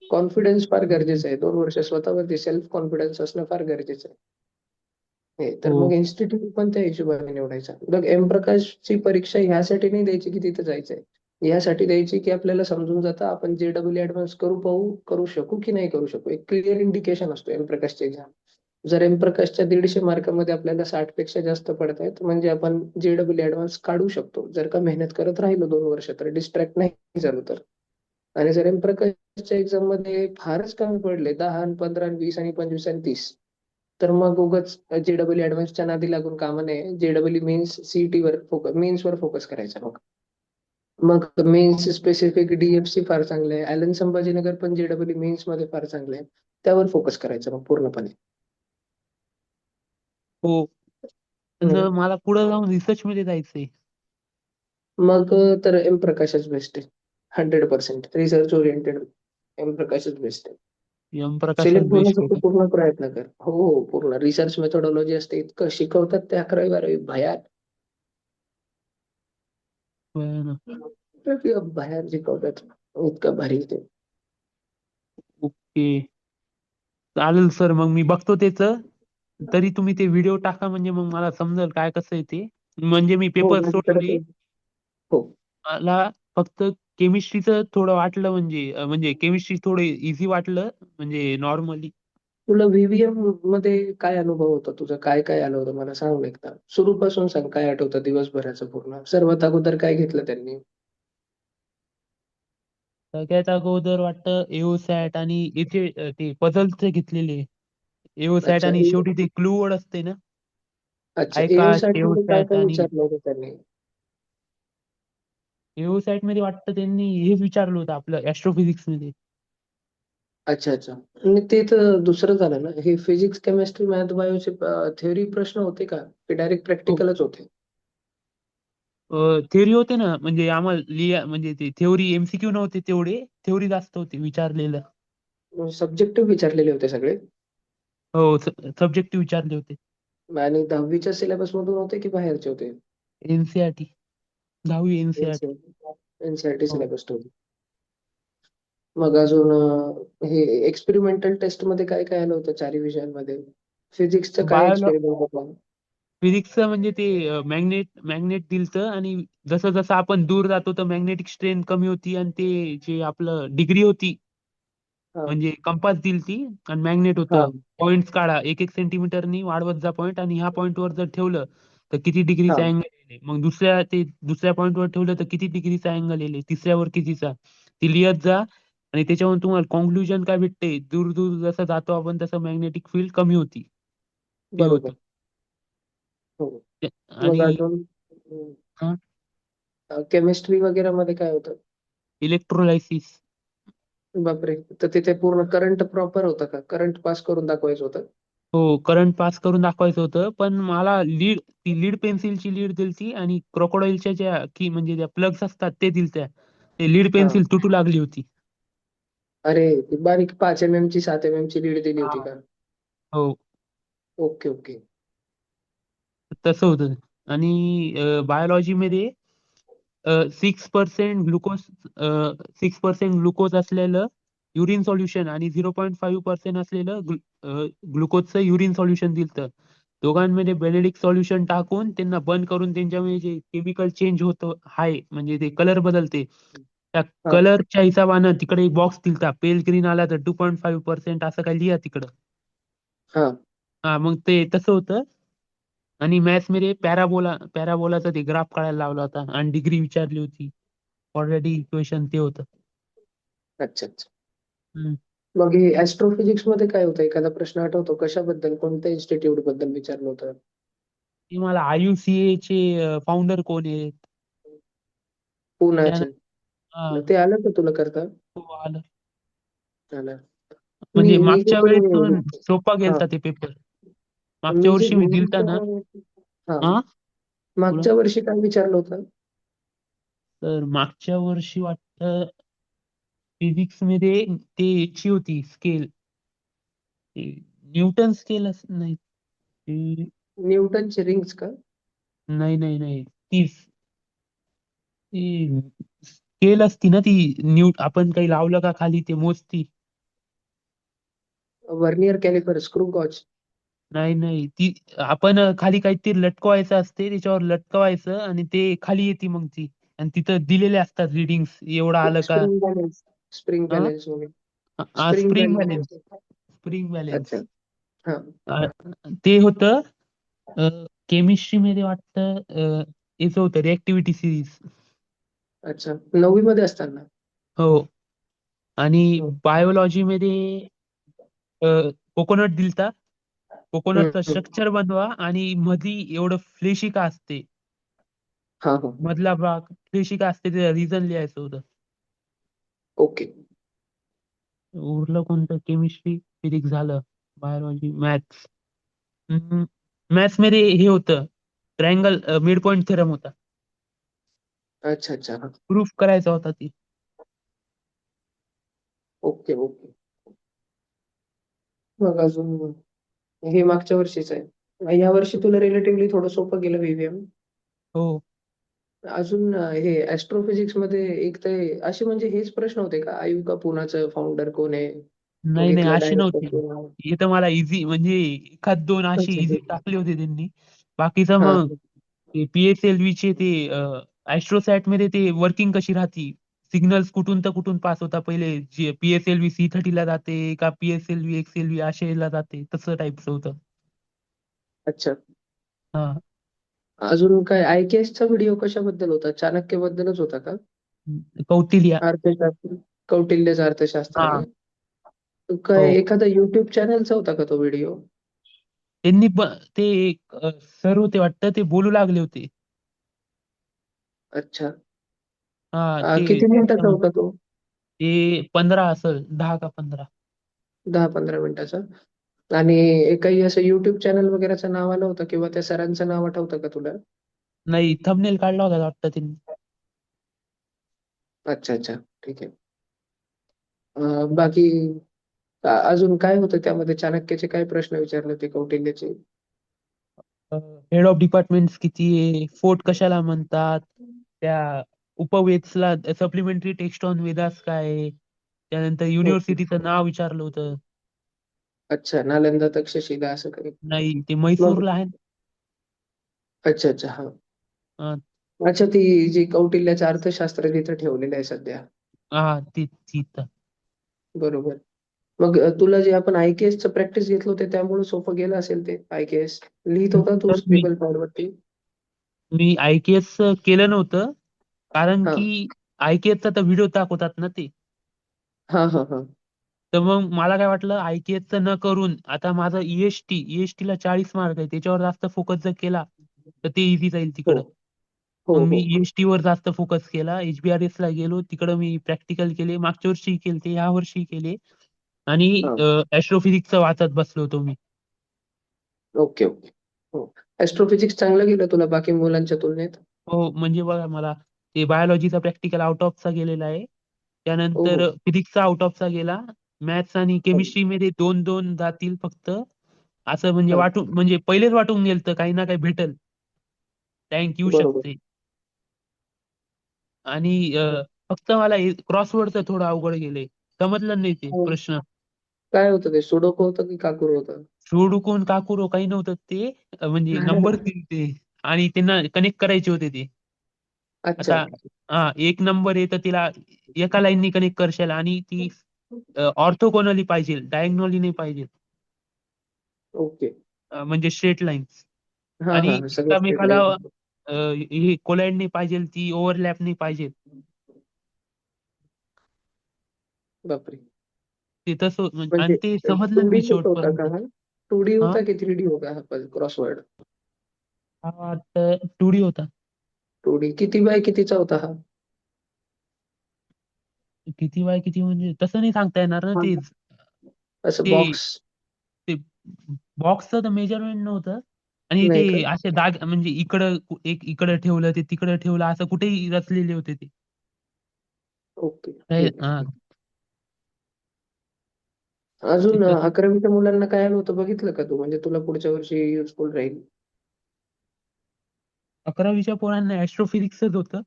कॉन्फिडन्स फार हम्म. गरजेचं आहे. 2 वर्ष स्वतःवरती सेल्फ कॉन्फिडन्स असणं फार गरजेचं आहे. हे तर हो. मग इन्स्टिट्यूट पण त्या हिशोबाने निवडायचा. बघ, एम प्रकाशची परीक्षा ह्यासाठी नाही द्यायची की तिथे जायचंय, यासाठी द्यायची की आपल्याला समजून जातं आपण JEE ऍडव्हान्स करू शकू की नाही करू शकू. एक क्लिअर इंडिकेशन असतो एम प्रकाशची एक्झाम. जर एम प्रकाशच्या 150 मार्कामध्ये आपल्याला 60 पेक्षा जास्त पडतायत, म्हणजे आपण JEE ऍडव्हान्स काढू शकतो, जर का मेहनत करत राहिलो 2 वर्ष तर, डिस्ट्रॅक्ट नाही झालो तर. आणि जर एम प्रकाशच्या एक्झाम मध्ये फारच कमी पडले 10 आणि 15 आणि 20 आणि 25 आणि 30, तर मग उगाच जेडब्ल्यू ऍडव्हान्सच्या नादी लागून कामा नये. जेडब्ल्यू मेन्स सीईटी वर फोकस, मेन्स वर फोकस करायचा मग. मग मेन्स स्पेसिफिक डीएफसी फार चांगले आहे. ॲलन संभाजीनगर पण जेडब्ल्यू मेन्स मध्ये फार चांगले आहे. त्यावर फोकस करायचा मग पूर्णपणे. हो. पण हम्म. मला पुढे जाऊन रिसर्च मध्ये जायचंय. मग तर एम प्रकाशच बेस्ट आहे. 100% रिसर्च ओरिएंटेड एम प्रकाशच बेस्ट आहे. एम प्रकाशच सिलेक्ट बेस्ट होण्यासाठी होतं. पूर्ण प्रयत्न कर. हो हो, पूर्ण रिसर्च मेथोडॉलॉजी असते. इतकं शिकवतात ते 11वी-12वी भयात. बरं. बाहेर शिकवतात. इतकं भारी ते. ओके. चालेल सर, मग मी बघतो त्याचं. तरी तुम्ही ते व्हिडिओ टाका, म्हणजे मग मला समजेल काय कसं आहे ते. म्हणजे मी हो, पेपर माझ्याकडे सोडवले. पण. हो. मला फक्त केमिस्ट्रीचं थोडं वाटलं, म्हणजे केमिस्ट्री थोडं इझी वाटलं, म्हणजे नॉर्मली. तुला व्हीव्हीएम मध्ये काय अनुभव होता तुझा? काय काय आलं होतं मला सांग ना एकदा. सुरूपासून सांग, काय आठवतं दिवसभराचं पूर्ण? सर्वात अगोदर काय घेतलं त्यांनी? सगळ्यात अगोदर वाटतं एओसॅट आणि याचे ते पझलचे घेतलेले. एओसॅट अच्छा. आणि शेवटी ते क्लू वर्ड असते ना, अच्छा, आयकाश, एओसॅट मध्ये काय एओसॅट काय आणि विचारलं होतं त्यांनी? एओसॅट मध्ये वाटतं त्यांनी हेच विचारलं होतं आपलं ऍस्ट्रोफिजिक्स मध्ये. अच्छा अच्छा. आणि ते तर दुसरं झालं ना, हे फिजिक्स केमिस्ट्री मॅथ बायोचे थेअरी प्रश्न होते का, ते डायरेक्ट प्रॅक्टिकलच होते? थेअरी होते ना, म्हणजे आम्हाला म्हणजे ते थेअरी एमसीक्यू नव्हते तेवढे, थेअरी जास्त होते विचारलेलं. सब्जेक्टिव्ह विचारलेले होते सगळे? हो, सब्जेक्टिव्ह विचारले होते. आणि 10वीच्या सिलेबस मधून होते की बाहेरचे होते? एनसीआरटी, 10वी एनसीआरटी. एनसीईआरटी हो. सिलेबस होते. मग अजून हे एक्सपेरिमेंटल टेस्ट मध्ये काय काय आलं होतं चारही विषयांमध्ये? फिजिक्सचं काय बायोलॉ एक्सपेरिमेंट होता? फिजिक्सचं म्हणजे ते मॅग्नेट मॅग्नेट दिलतं, आणि जसं जसं आपण दूर जातो तर मॅग्नेटिक स्ट्रेंथ कमी होती, आणि ते जे आपलं डिग्री होती, हा म्हणजे कंपास दिलती आणि मॅग्नेट हा होतं. पॉइंट्स काढा, 1-1 सेंटीमीटरनी वाढवत जा पॉइंट, आणि ह्या पॉइंटवर जर ठेवलं तर किती हा. डिग्रीचा अँगल येईल. मग दुसऱ्या पॉइंटवर ठेवलं तर किती डिग्रीचा अँगल येईल, तिसऱ्यावर कितीचा, ती लिहत जा. आणि त्याच्यावरून तुम्हाला कॉन्क्लुजन काय भेटते, दूर दूर जसं जातो आपण तसं मॅग्नेटिक फील्ड कमी होती. ते होतं. बरोबर. हो. मग आणि अजून केमिस्ट्री वगैरे मध्ये काय होतं? इलेक्ट्रोलायसिस. बापरे! तर तिथे पूर्ण करंट प्रॉपर होतं का? करंट पास करून दाखवायचं होतं? हो, करंट पास करून दाखवायचं होतं, पण मला लीड पेन्सिलची लीड दिलती, आणि क्रोकोडाईलच्या ज्या की म्हणजे त्या प्लग्स असतात ते दिलत्या. ते लीड हा. पेन्सिल तुटू लागली होती. अरे, ती बारीक 5 एम एम ची 7 एम एम ची लीड दिली हा. होती का? हो, ओके ओके. तसं होतं. आणि बायोलॉजीमध्ये 6% ग्लुकोज 6% ग्लुकोज असलेलं युरिन सोल्युशन आणि 0.5% असलेलं ग्लुकोजचं युरिन सोल्युशन दिलतं. दोघांमध्ये बेनेडिक्ट सोल्युशन टाकून त्यांना बंद करून त्यांच्यामध्ये जे केमिकल चेंज होतं आहे, म्हणजे ते कलर बदलते. त्या हा कलरच्या हिशोबानं तिकडे एक बॉक्स दिलता. पेल ग्रीन आला तर 2.5% असं काही लिहा तिकडं. हा. हां, मग ते तसं होतं. आणि मॅथ्समध्ये पॅराबोलाचा ते ग्राफ काढायला लावला होता, आणि डिग्री विचारली होती. ऑलरेडी इक्वेशन ते होतं. अच्छा अच्छा. हं. मग हे ऍस्ट्रोफिजिक्स मध्ये काय होतं? एखादा प्रश्न आठवतो? कशाबद्दल, कोणत्या इन्स्टिट्यूट बद्दल विचारलं होतं? की मला आयुसीएचे फाउंडर कोण आहेत? पुण्याचे. त्यानं हां, मग ते आलं का तुला करता? हो आलं. आलं. म्हणजे मी जे मागच्या ते वेळेस पण सोपा हा, गेलता ते पेपर. मागच्या मी जे वर्षी मी दिलता ना. हा, हां, बोला. मागच्या वर्षी काय विचारलं होतं? तर मागच्या वर्षी वाटतं फिजिक्समध्ये ते याची होती स्केल, न्यूटन स्केल नाही. ते न्यूटनचे रिंग्स का? नाही. तीच ती स्केल असती ना, ती आपण काही लावलं का खाली ते मोजती. Vernier caliper, screw gauge? नाही. ती आपण खाली काहीतरी लटकवायचं असते, त्याच्यावर लटकवायचं आणि ते खाली येते मग ती. आणि तिथं दिलेले असतात रीडिंग्स, एवढं आलं का. Spring balance. स्प्रिंग हां, बॅलन्स वगैरे. Spring spring balance. Balance. Spring अच्छा. बॅलन्स हा. ते होतं. केमिस्ट्रीमध्ये वाटतं याचं होतं रिॲक्टिव्हिटी सिरीज. अच्छा. 9वी मध्ये असताना? हो. आणि हम्म, बायोलॉजी मध्ये कोकोनट दिलता. कोकोनटचं हम्म. स्ट्रक्चर बनवा आणि मधी एवढं फ्लेशी का असते, हा हा. मधला भाग फ्लेशी का असते ते रिझन लिहायचं होतं. ओके. उरलं कोणतं? केमिस्ट्री, फिजिक्स झालं. Biology, maths. मॅथ्स मध्ये हे होतं, ट्रायंगल मिड पॉइंट थेरम होता. अच्छा अच्छा. हा. प्रूफ करायचा होता ती. Okay okay. मग अजून हे मागच्या वर्षीच आहे. या वर्षी तुला रिलेटिव्हली थोडं सोपं गेलं व्हीव्हीएम. हो. अजून हे ऍस्ट्रोफिजिक्स मध्ये एक तर असे म्हणजे हेच प्रश्न होते का, आयु का पुनाचं फाउंडर कोण आहे? मग नाही नाही, इथलं अशी डायरेक्टर नव्हती. कोण आहे? हे तर मला इझी म्हणजे एखाद दोन अशी अच्छा. इझी टाकले होते त्यांनी. बाकीचं हा मग ते PSLV चे ते ऍस्ट्रोसॅट मध्ये ते वर्किंग कशी राहती, सिग्नल्स कुठून तर कुठून पास होता पहिले, जे PSLV C30 ला जाते का PSLV XLV अशा जाते, तसं टाईपचं होतं. अच्छा. हा. अजून काय IKS चा व्हिडिओ कशाबद्दल होता? चाणक्य बद्दलच होता का? कौटिल्य. अर्थशास्त्र, कौटिल्यचं अर्थशास्त्र हा. का? काय हो. एखादा युट्यूब चॅनलचा होता का तो व्हिडिओ? त्यांनी ते एक सर होते वाटतं, ते बोलू लागले होते. अच्छा. हा ते किती मिनिटाचा होता तो? ते 15 असेल, 10 का 15. 10-15 मिनिटाचा. आणि काही असं युट्यूब चॅनल वगैरेचं नाव आलं होतं किंवा त्या सरांचं नाव आठवतं का तुला? नाही, थंबनेल काढला होता वाटतं त्यांनी. अच्छा अच्छा. ठीक आहे. बाकी अजून काय होतं त्यामध्ये? चाणक्याचे काय प्रश्न विचारले होते कौटिल्यचे? हेड ऑफ डिपार्टमेंट्स किती आहे, फोर्ट कशाला म्हणतात, त्या उपवेद्सला सप्लिमेंटरी टेक्स्ट ऑन वेदास काय आहे, त्यानंतर ओके. युनिव्हर्सिटीचं नाव विचारलं होतं. अच्छा. नालंदा, तक्षशिला असं काही. नाही, ते मग म्हैसूरला आहे ना. अच्छा अच्छा. हा. अं, अच्छा, ती जी कौटिल्याचं अर्थशास्त्र जिथं ठेवलेलं आहे सध्या. हा ती तर. बरोबर. मग तुला जे आपण IKS चं प्रॅक्टिस घेतलं होतं त्यामुळे सोपं गेलं असेल ते IKS. लिहित होता तू तर मी स्क्रिबल पॅड वरती? मी IKS केलं नव्हतं, कारण हा की IKS चा तर व्हिडिओ दाखवतात ना ते. हा हा हा. तर मग मला काय वाटलं, IKS चं न करून आता माझं EST ला 40 मार्क आहे, त्याच्यावर जास्त फोकस जर केला तर ते इझी जाईल हो तिकडं. हो मग मी हो. EST वर जास्त फोकस केला. HBRS ला गेलो, तिकडं मी प्रॅक्टिकल केले, मागच्या वर्षी केले, या वर्षी केले. आणि हा. ऍस्ट्रोफिजिक्सचं वाचत बसलो होतो मी. Okay okay. हो. ऍस्ट्रोफिजिक्स चांगलं गेलं तुला बाकी मुलांच्या तुलनेत? हो, म्हणजे बघा, मला ते बायोलॉजीचा प्रॅक्टिकल आउट ऑफचा गेलेला आहे. हो हो. त्यानंतर फिजिक्सचा आउट ऑफचा गेला. मॅथ्स आणि केमिस्ट्री मध्ये 2-2 जातील फक्त. असं म्हणजे हा. वाटून, म्हणजे पहिलेच वाटून गेलं तर काही ना काही भेटल, रँक येऊ बरोबर. शकते. आणि फक्त मला क्रॉसवर्डचं थोडं अवघड गेले, समजलं नाही ते हो. प्रश्न. काय होतं ते? सुडोकू होतं की काकूर होतं? सोडून काकुरो काही नव्हतं ते. म्हणजे नंबर दिले आणि त्यांना कनेक्ट करायचे होते ते. अच्छा. आता हा एक नंबर आहे तर तिला एका लाईननी कनेक्ट करशाल, आणि ती ऑर्थोगोनली पाहिजे, डायगोनली नाही पाहिजे. ओके. म्हणजे स्ट्रेट लाईन्स. हा आणि हा. सगळं स्ट्रेट एकामेकाला लाईन. हे कोलाइड नाही पाहिजे, ती ओव्हरलॅप नाही पाहिजे. बापरे. ते तसं आणि म्हणजे ते समजलं 2D नाही होता का शेवटपर्यंत. हा? 2D हा. होता की 3D होता हा क्रॉसवर्ड? हा तर 2D होता. 2D किती बाय कितीचा होता हा? किती बाय किती म्हणजे तसं नाही सांगता येणार ना ते. असं ते बॉक्स? ते बॉक्सचं तर मेजरमेंट नव्हतं. आणि ते नाही का? असे दाग म्हणजे इकडं एक इकडं ठेवलं, ते तिकडं ठेवलं, असं कुठेही रचलेले होते ते. ओके. ठीक हा. आहे. अजून ते 11वीच्या मुलांना काय आलं होतं बघितलं का तू? म्हणजे तुला पुढच्या वर्षी युजफुल राहील. 11वीच्या पोरांना ऍस्ट्रोफिजिक्सच होतं.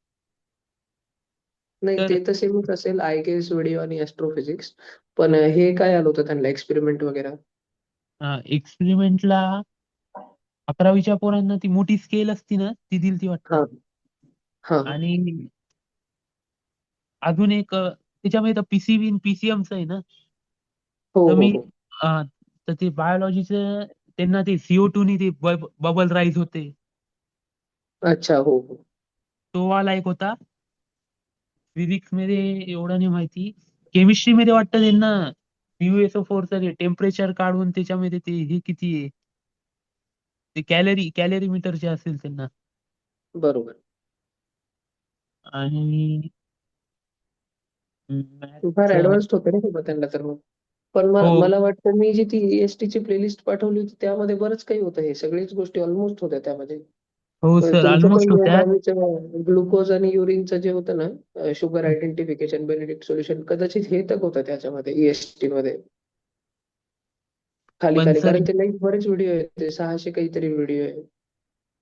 नाही, तर ते तर सेमच असेल IKS व्हिडिओ आणि ऍस्ट्रोफिजिक्स. पण हे काय आलं होतं त्यांना एक्सपेरिमेंट वगैरे? एक्सपेरिमेंटला 11वीच्या पोरांना ती मोठी स्केल असती ना, ती दिलती वाटतं. हा हा हा. आणि अजून एक त्याच्यामध्ये तर PCB आणि PCMचं आहे ना. हो तर हो मी हो. तर ते बायोलॉजीचं त्यांना ते CO2 नी ते बबल राईज होते. अच्छा. हो हो. तो वाला एक होता. फिजिक्स मध्ये एवढं नाही माहिती. केमिस्ट्री मध्ये वाटतं त्यांना PuSO4 चं टेम्परेचर काढून त्याच्यामध्ये ते हे किती आहे ते कॅलरी मीटरचे असेल त्यांना. बरोबर. आणि फार मॅथ्स ऍडव्हान्स होते ना बाबा त्यांना तर मग. पण हो मला वाटतं मी जी ती EST ची प्लेलिस्ट पाठवली होती त्यामध्ये बरंच काही होतं, हे सगळीच गोष्टी ऑलमोस्ट होत्या त्यामध्ये. हो सर तुमचं पण ऑलमोस्ट जे होत्या. दहावीचं ग्लुकोज आणि युरिनचं जे होतं ना, शुगर आयडेंटिफिकेशन बेनेडिक्ट सोल्युशन, कदाचित हे तक होतं त्याच्यामध्ये EST मध्ये खाली पण खाली, सर कारण ते नाही बरेच व्हिडिओ आहेत, ते 600 काहीतरी व्हिडिओ आहे.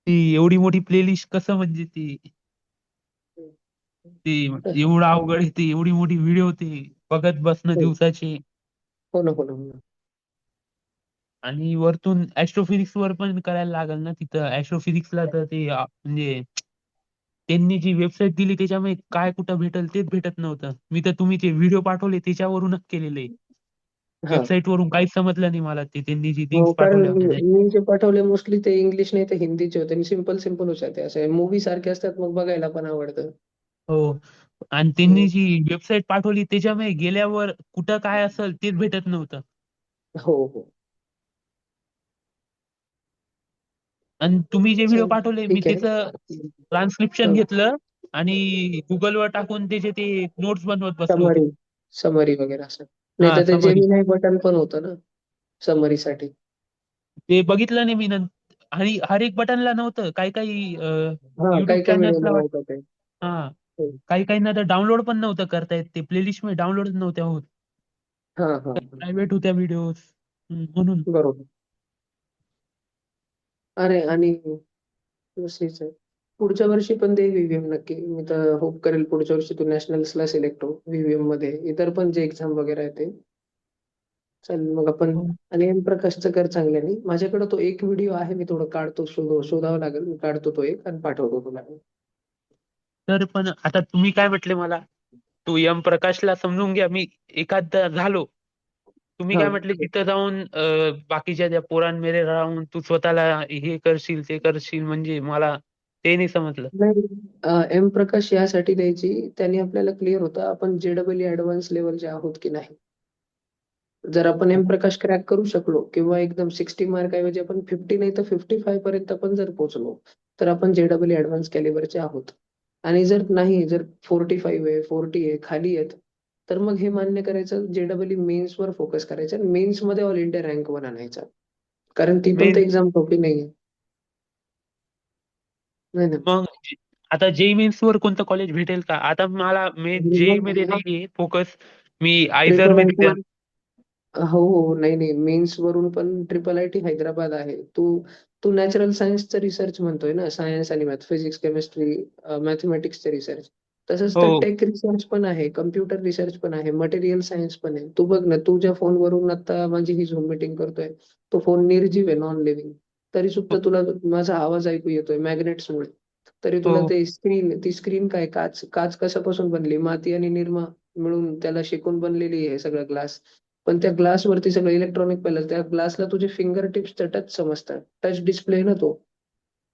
ती एवढी मोठी प्लेलिस्ट कसं म्हणजे ती ते एवढं अवघड आहे ते एवढी मोठी व्हिडिओ ते बघत बसणं हो दिवसाची. हो ना, हो ना, हो ना. आणि वरतून ऍस्ट्रोफिजिक्स वर पण करायला लागल ना तिथं ऍस्ट्रोफिजिक्सला तर ते म्हणजे त्यांनी जी वेबसाईट दिली त्याच्यामध्ये काय कुठं भेटल तेच भेटत नव्हतं. मी तर तुम्ही ते व्हिडिओ पाठवले त्याच्यावरूनच केलेलं आहे. हा. वेबसाईट वरून काहीच समजलं नाही मला ते त्यांनी जी हो, लिंक्स कारण पाठवल्या मी होत्या. मी जे पाठवले मोस्टली ते इंग्लिश नाही तर हिंदीचे होते आणि सिम्पल सिम्पल होते, ते असे मूवी सारखे असतात, मग बघायला पण आवडतं. हो. आणि हम्म. त्यांनी जी वेबसाईट पाठवली त्याच्यामध्ये गेल्यावर कुठं काय असेल तेच भेटत नव्हतं. हो हो. आणि तुम्ही जे व्हिडिओ चल पाठवले मी ठीक आहे. त्याचं ट्रान्स्क्रिप्शन हा. घेतलं आणि गुगलवर टाकून त्याचे ते नोट्स बनवत बसलो समरी होतो. समरी वगैरे असं. नाही हा तर ते समरी जेमिनाय बटन पण होतं ना समरीसाठी. ते बघितलं नाही मी आणि हर एक बटनला नव्हतं. काही काही हा, युट्यूब काही काही चॅनल्सला व्हिडिओला वाट नव्हतं ते. हा हो. काही काहींना तर डाउनलोड पण नव्हतं करता येत. ते प्लेलिस्ट मध्ये डाउनलोड नव्हत्या होत. हा हा. प्रायव्हेट होत्या व्हिडिओज म्हणून. बरोबर. अरे आणि दुसरीच आहे. पुढच्या वर्षी पण दे व्हीव्हीएम नक्की. मी तर होप करेल पुढच्या वर्षी तू नॅशनल्सला सिलेक्ट हो व्हीव्हीएम मध्ये. इतर पण जे एक्झाम वगैरे आहे ते. चल मग आपण. हो. आणि एम प्रकाशचं कर चांगल्याने. माझ्याकडे तो एक व्हिडिओ आहे, मी थोडं काढतो, शोधावं लागेल, मी काढतो तो एक आणि पाठवतो तुला. तर पण आता तुम्ही काय म्हटले मला तू प्रकाशला समजून घ्या मी एखादा झालो. तुम्ही हा. काय म्हटले तिथं जाऊन बाकीच्या त्या पोरांमध्ये राहून तू स्वतःला हे करशील ते करशील म्हणजे मला ते नाही समजलं. नाही, एम प्रकाश यासाठी द्यायची, त्यांनी आपल्याला क्लिअर होतं आपण JEE ऍडव्हान्स लेवलचे आहोत की नाही. जर आपण एम प्रकाश क्रॅक करू शकलो किंवा एकदम 60 मार्क ऐवजी आपण 50 नाही तर 55 पर्यंत पण जर पोहोचलो, तर आपण JEE ऍडव्हान्स कॅलिबरचे आहोत. आणि जर नाही, जर 45 आहे, 40 आहे, खाली आहेत, तर मग हे मान्य करायचं, JEE मेन्स वर फोकस करायचं आणि मेन्स मध्ये ऑल इंडिया रँक वन आणायचा. कारण ती पण तर मेन एक्झाम सोपी नाहीये. नाही ना. मग आता जेई मेन्स वर कोणतं कॉलेज भेटेल का आता मला मेन जेई मध्ये नाहीये फोकस. मी आयझर ट्रिपल मध्ये आयटी. हो हो, नाही नाही, मेन्स वरून पण IIIT हैदराबाद आहे. तू तू नॅचरल सायन्सचं रिसर्च म्हणतोय ना, सायन्स आणि मॅथ, फिजिक्स, केमिस्ट्री, मॅथमॅटिक्सचे रिसर्च. तसंच तर हो टेक रिसर्च पण आहे, कम्प्युटर रिसर्च पण आहे, मटेरियल सायन्स पण आहे. तू बघ ना, तुझ्या फोनवरून आता माझी ही झूम मीटिंग करतोय, तो फोन निर्जीव आहे, नॉन लिव्हिंग. तरी सुद्धा तुला माझा आवाज ऐकू येतोय मॅग्नेट्समुळे. तरी तुला हो ते स्क्रीन, ती स्क्रीन काय, काच काच कशापासून बनली, माती आणि निरमा मिळून त्याला शेकून बनलेली आहे सगळं ग्लास. पण त्या ग्लासवरती सगळं इलेक्ट्रॉनिक पहिलं, त्या ग्लासला तुझे फिंगर टिप्स टच समजतात, टच डिस्प्ले ना तो.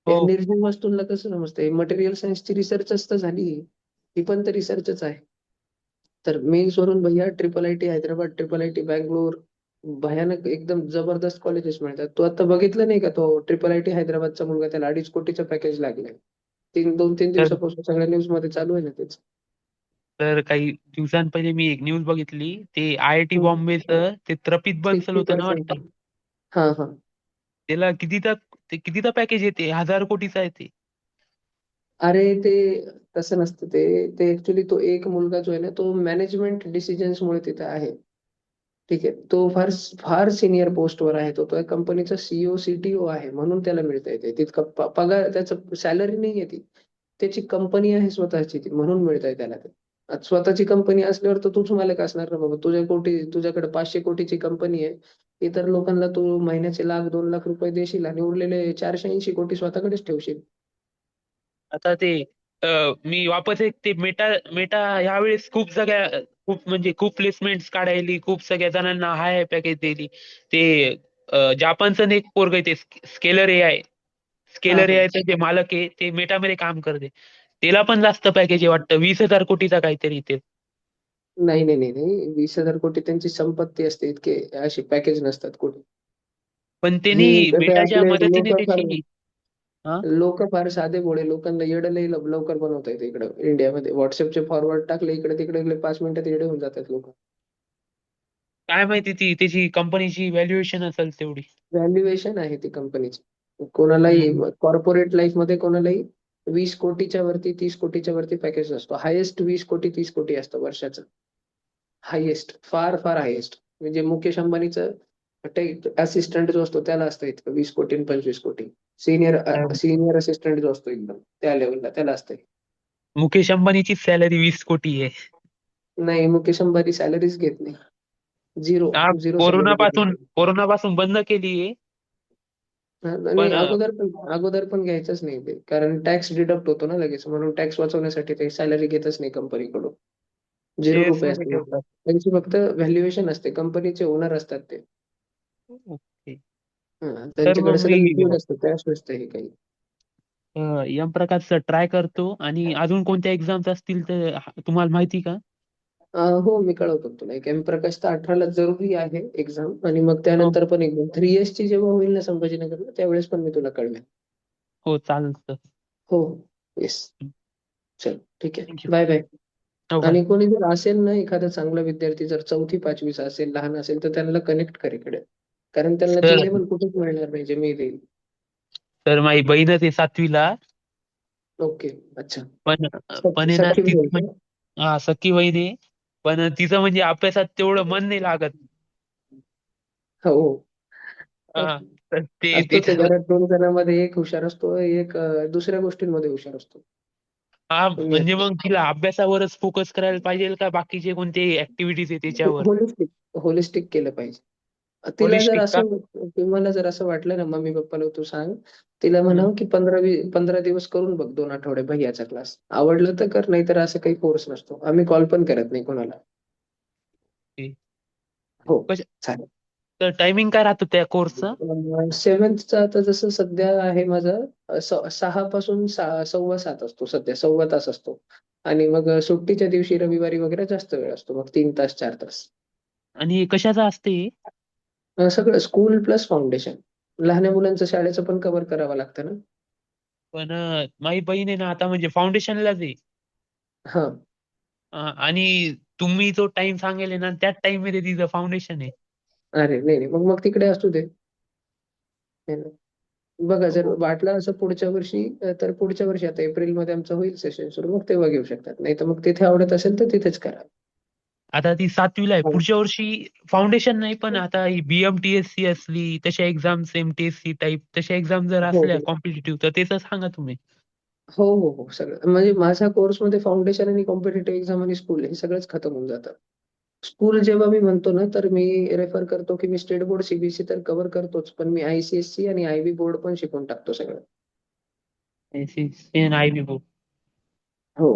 हो या निर्जीव वस्तूंना कसं समजतंय, मटेरियल सायन्सची रिसर्चच तर झाली. ही पण तर रिसर्चच आहे. तर मेन्स वरून भैया IIIT हैदराबाद, IIIT बँगलोर, भयानक एकदम जबरदस्त कॉलेजेस मिळतात. तू आता बघितलं नाही का, तो IIIT हैदराबादचा मुलगा, त्याला 2.5 कोटीचं पॅकेज लागलंय. 2-3 तर दिवसापासून सगळ्या न्यूज मध्ये चालू आहे ना तेच. तर काही दिवसांपहिले मी एक न्यूज बघितली ते IIT बॉम्बेचं ते तृपित बन्सल होतं ना 60% वाटतं. हा हा. त्याला कितीचा पॅकेज येते 1,000 कोटीचा येते. अरे ते तसं नसतं ते. ते ऍक्च्युली तो एक मुलगा जो आहे ना, तो मॅनेजमेंट डिसिजन्समुळे तिथे आहे. ठीक आहे. तो फार फार सिनियर पोस्टवर आहे. तो त्या कंपनीचा CEO, CTO आहे. म्हणून त्याला मिळतंय ते. तितका पगार त्याचं सॅलरी नाहीये ती. त्याची कंपनी आहे स्वतःची ती, म्हणून मिळतंय त्याला ते. आता स्वतःची कंपनी असल्यावर तर तूच मालक असणार ना बाबा. तुझ्याकडे 500 कोटीची कंपनी आहे. इतर लोकांना तू महिन्याचे लाख, 2 लाख रुपये देशील आणि उरलेले 480 कोटी स्वतःकडेच ठेवशील. आता ते मी वापस एक ते मेटा मेटा ह्यावेळेस खूप म्हणजे खूप प्लेसमेंट्स काढायली खूप सगळ्या जणांना हाय पॅकेज दिली. ते जापानचं एक पोरग आहे ते स्केलर एआय हां, स्केलर हां. एआयचं जे मालक आहे ते मेटामध्ये काम करते. त्याला पण जास्त पॅकेज आहे वाटतं 20,000 कोटीचा काहीतरी ते. नाही नाही नाही नाही, 20,000 कोटी त्यांची संपत्ती असते, इतके अशी पॅकेज नसतात कुठे. पण हे त्यांनी कसं आहे, मेटाच्या आपले मदतीने लोक फार त्याची हा साधे भोळे, लोकांना येडं लई लवकर बनवता येते इकडं इंडियामध्ये. व्हॉट्सअपचे फॉरवर्ड टाकले इकडे तिकडे 5 मिनिटात येडे होऊन जातात लोक. काय माहिती ती त्याची कंपनीची व्हॅल्युएशन असेल तेवढी. व्हॅल्युएशन आहे ती कंपनीची. कोणालाही हम्म. कॉर्पोरेट लाईफ मध्ये कोणालाही 20 कोटीच्या वरती, 30 कोटीच्या वरती पॅकेज असतो. हायेस्ट 20 कोटी, 30 कोटी असतं वर्षाचं. हायेस्ट, फार फार हायेस्ट. म्हणजे मुकेश अंबानीचं असिस्टंट जो असतो त्याला असतं इतकं, 20 कोटी आणि 25 कोटी. सिनियर काय- सिनियर असिस्टंट जो असतो एकदम त्या लेवलला त्याला असतं. मुकेश अंबानीची सॅलरी 20 कोटी आहे. नाही, मुकेश अंबानी सॅलरीज घेत नाही. झिरो, हा झिरो कोरोना सॅलरी पासून घेत. कोरोना पासून बंद केलीये. नाही, पण अगोदर पण घ्यायचंच नाही ते, कारण टॅक्स डिडक्ट होतो ना लगेच, म्हणून टॅक्स वाचवण्यासाठी ते सॅलरी घेतच नाही कंपनीकडून. शेअर्स ₹0 मध्ये असते ठेवतात. त्यांची, फक्त व्हॅल्युएशन असते. कंपनीचे ओनर असतात ते. ओके. तर त्यांच्याकडे मग सगळं मी लिक्विड असतं, कॅश नसतं हे काही. एम प्रकारचं ट्राय करतो. आणि अजून कोणत्या एक्झाम्स असतील तर तुम्हाला माहिती का? हो, मी कळवतो तुला. एक एम प्रकाश तर 18ला जरुरी आहे एक्झाम, आणि मग हो त्यानंतर पण एक्झाम 3 ची जेव्हा होईल ना संभाजीनगरला, त्यावेळेस पण मी तुला कळवेन. हो चालतं. हो, येस. चल, ठीक आहे. थँक्यू. Bye bye. हो बाय. आणि कोणी जर असेल ना, एखादा चांगला विद्यार्थी जर 4थी-5वीचा असेल, लहान असेल, तर त्यांना कनेक्ट कर इकडे. कारण त्यांना ती सर लेवल कुठेच मिळणार नाही जे मी देईल. तर माझी बहीणच आहे 7वीला. ओके, अच्छा. पण पण आहे ना सख्खी ती बहीण का? हा सख्खी बहीण आहे. पण तिचं म्हणजे अभ्यासात तेवढं मन नाही लागत. हो. हा तर ते असतो ते त्याच्या घरात 2 जणांमध्ये, एक हुशार असतो, एक दुसऱ्या गोष्टींमध्ये हुशार असतो. हा तुम्ही म्हणजे मग तिला अभ्यासावरच फोकस करायला पाहिजे का बाकीचे कोणते ऍक्टिव्हिटीज आहे त्याच्यावर? होलिस्टिक होलिस्टिक केलं पाहिजे. तिला जर होलिस्टिक का? असं तुम्हाला जर असं वाटलं ना, मम्मी पप्पाला तू सांग, तिला हं, म्हणाव की 15 दिवस करून बघ, 2 आठवडे भैयाचा क्लास. आवडलं तर कर, नाही तर असं काही कोर्स नसतो. आम्ही कॉल पण करत नाही कोणाला. ते हो, कशा चालेल. तर टायमिंग काय राहतं त्या कोर्सचं? 7thचा आता जसं सध्या आहे माझं, 6 पासून 6:15 असतो सध्या, सव्वा तास असतो. आणि मग सुट्टीच्या दिवशी रविवारी वगैरे जास्त वेळ असतो, मग 3 तास 4 तास. आणि कशाचं असते हे? सगळं स्कूल प्लस फाउंडेशन. लहान मुलांचं शाळेचं पण कव्हर करावं लागतं ना. पण माझी बहीण आहे ना आता म्हणजे फाउंडेशनलाच आहे. हा. आणि तुम्ही जो टाइम सांगेल ना त्याच टाइम मध्ये तिचं फाउंडेशन आहे. अरे नाही नाही, मग तिकडे असू दे. है ना. बघा, जर हो. वाटलं असं पुढच्या वर्षी, तर पुढच्या वर्षी आता एप्रिलमध्ये आमचं होईल सेशन सुरू, मग तेव्हा घेऊ शकतात. नाही तर मग तिथे आवडत असेल तर तिथेच करा. आता ती 7वीला आहे. हो पुढच्या वर्षी फाउंडेशन नाही, पण आता ही BMTSC असली तशा एक्झाम्स, MTSC टाईप तशा एक्झाम जर हो असल्या कॉम्पिटिटिव्ह तर त्याचं सांगा तुम्ही. हो हो हो, सगळं म्हणजे माझ्या कोर्समध्ये फाउंडेशन आणि कॉम्पिटेटिव्ह एक्झाम आणि स्कूल हे सगळंच खतम होऊन जातं. स्कूल जेव्हा मी म्हणतो ना, तर मी रेफर करतो की मी स्टेट बोर्ड, सीबीएसई तर कव्हर करतोच, पण मी आयसीएससी आणि आयबी बोर्ड पण शिकवून टाकतो सगळं. NCC आणि IB बोर्ड. हो.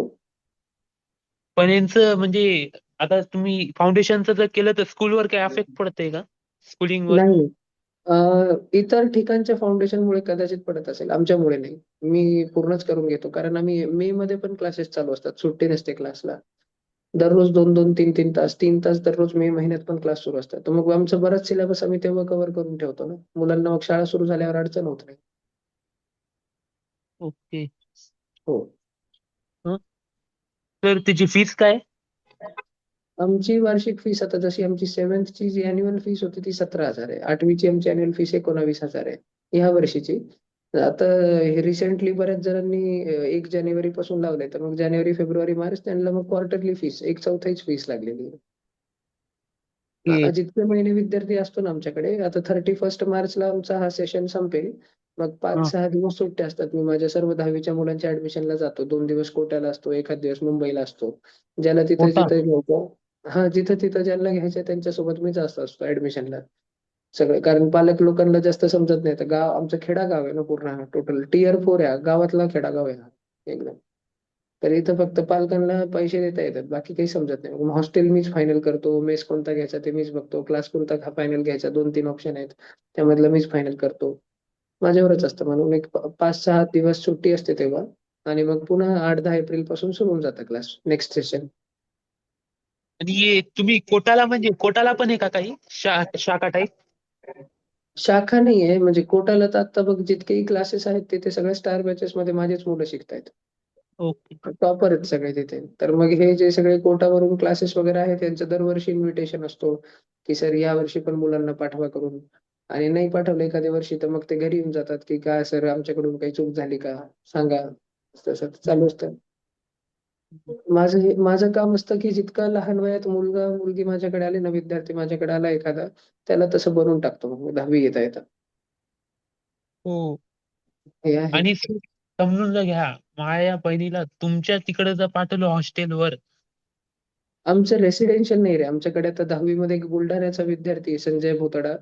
पण यांचं म्हणजे आता तुम्ही फाउंडेशनचं जर केलं तर स्कूलवर काय अफेक्ट पडतंय का? स्कूलिंगवर? नाही, इतर ठिकाणच्या फाउंडेशनमुळे कदाचित पडत असेल, आमच्यामुळे नाही. मी पूर्णच करून घेतो, कारण आम्ही मे मध्ये पण क्लासेस चालू असतात, सुट्टी नसते क्लासला. दररोज 2-2, 3-3 तास, 3 तास दररोज मे महिन्यात पण क्लास सुरू असतात. तर मग आमचा बराच सिलेबस आम्ही तेव्हा कव्हर करून ठेवतो ना. मुलांना मग शाळा सुरू झाल्यावर अडचण होत नाही. ओके. हो. हं. तर त्याची फीस काय? आमची वार्षिक फीस, आता जशी आमची 7thची जी अॅन्युअल फीस होती ती 17,000 आहे. 8वीची आमची अॅन्युअल फीस 19,000 आहे. ह्या वर्षीची. आता हे रिसेंटली बऱ्याच जणांनी 1 जानेवारी पासून लावलंय. तर मग जानेवारी, फेब्रुवारी, मार्च त्यांना मग क्वार्टरली फीस 1/4च फीस लागलेली आहे. हे जितके महिने विद्यार्थी असतो ना आमच्याकडे, आता 31 मार्चला आमचा हा सेशन संपेल. मग हं. 5-6 दिवस सुट्ट्या असतात. मी माझ्या सर्व 10वीच्या मुलांच्या ऍडमिशनला जातो. 2 दिवस कोट्याला असतो, एखाद दिवस मुंबईला असतो. ज्याला तिथं कोटा. जिथं घ्यायचं, हा, जिथं तिथं ज्यांना घ्यायचं त्यांच्यासोबत मी जास्त असतो ऍडमिशनला. सगळं, कारण पालक लोकांना जास्त समजत नाही. तर गाव आमचं खेडा गाव आहे ना, पूर्ण टोटल Tier 4 आहे, गावातला खेडा गाव आहे हा एकदम. तर इथं फक्त पालकांना पैसे देता येतात, बाकी काही समजत नाही. मग हॉस्टेल मीच फायनल करतो, मेस कोणता घ्यायचा ते मीच बघतो, क्लास कोणता फायनल घ्यायचा, 2-3 ऑप्शन आहेत, त्यामधलं मीच फायनल करतो. माझ्यावरच असतं, म्हणून एक 5-6 दिवस सुट्टी असते तेव्हा. आणि मग पुन्हा 8-10 एप्रिल पासून सुरू होऊन जातं क्लास, नेक्स्ट सेशन. आणि तुम्ही कोटाला म्हणजे कोटाला पण आहे का काही शाखा टाईप? शाखा नाही आहे म्हणजे कोटाला तर आता बघ जितकेही क्लासेस आहेत तिथे सगळ्या स्टार बॅचेस मध्ये माझेच मुलं शिकतायत. ओके. टॉपर आहेत सगळे तिथे. तर मग हे जे सगळे कोटावरून क्लासेस वगैरे आहेत त्यांचं दरवर्षी इन्व्हिटेशन असतो की सर या वर्षी पण मुलांना पाठवा करून. आणि नाही पाठवलं एखाद्या वर्षी तर मग ते घरी येऊन जातात की काय सर आमच्याकडून काही चूक झाली का सांगा. तसं चालू असतं. माझं काम असतं की जितका लहान वयात मुलगा मुलगी माझ्याकडे आले ना विद्यार्थी माझ्याकडे आला एखादा त्याला तसं बनवून टाकतो मग 10वी येता येता. हो. हे आहे. आणि समजून घ्या, माझ्या बहिणीला तुमच्या तिकडे जर पाठवलं हॉस्टेलवर. आमचं रेसिडेन्शियल नाही रे आमच्याकडे आता 10वी मध्ये एक बुलढाण्याचा विद्यार्थी आहे, संजय भोतडा.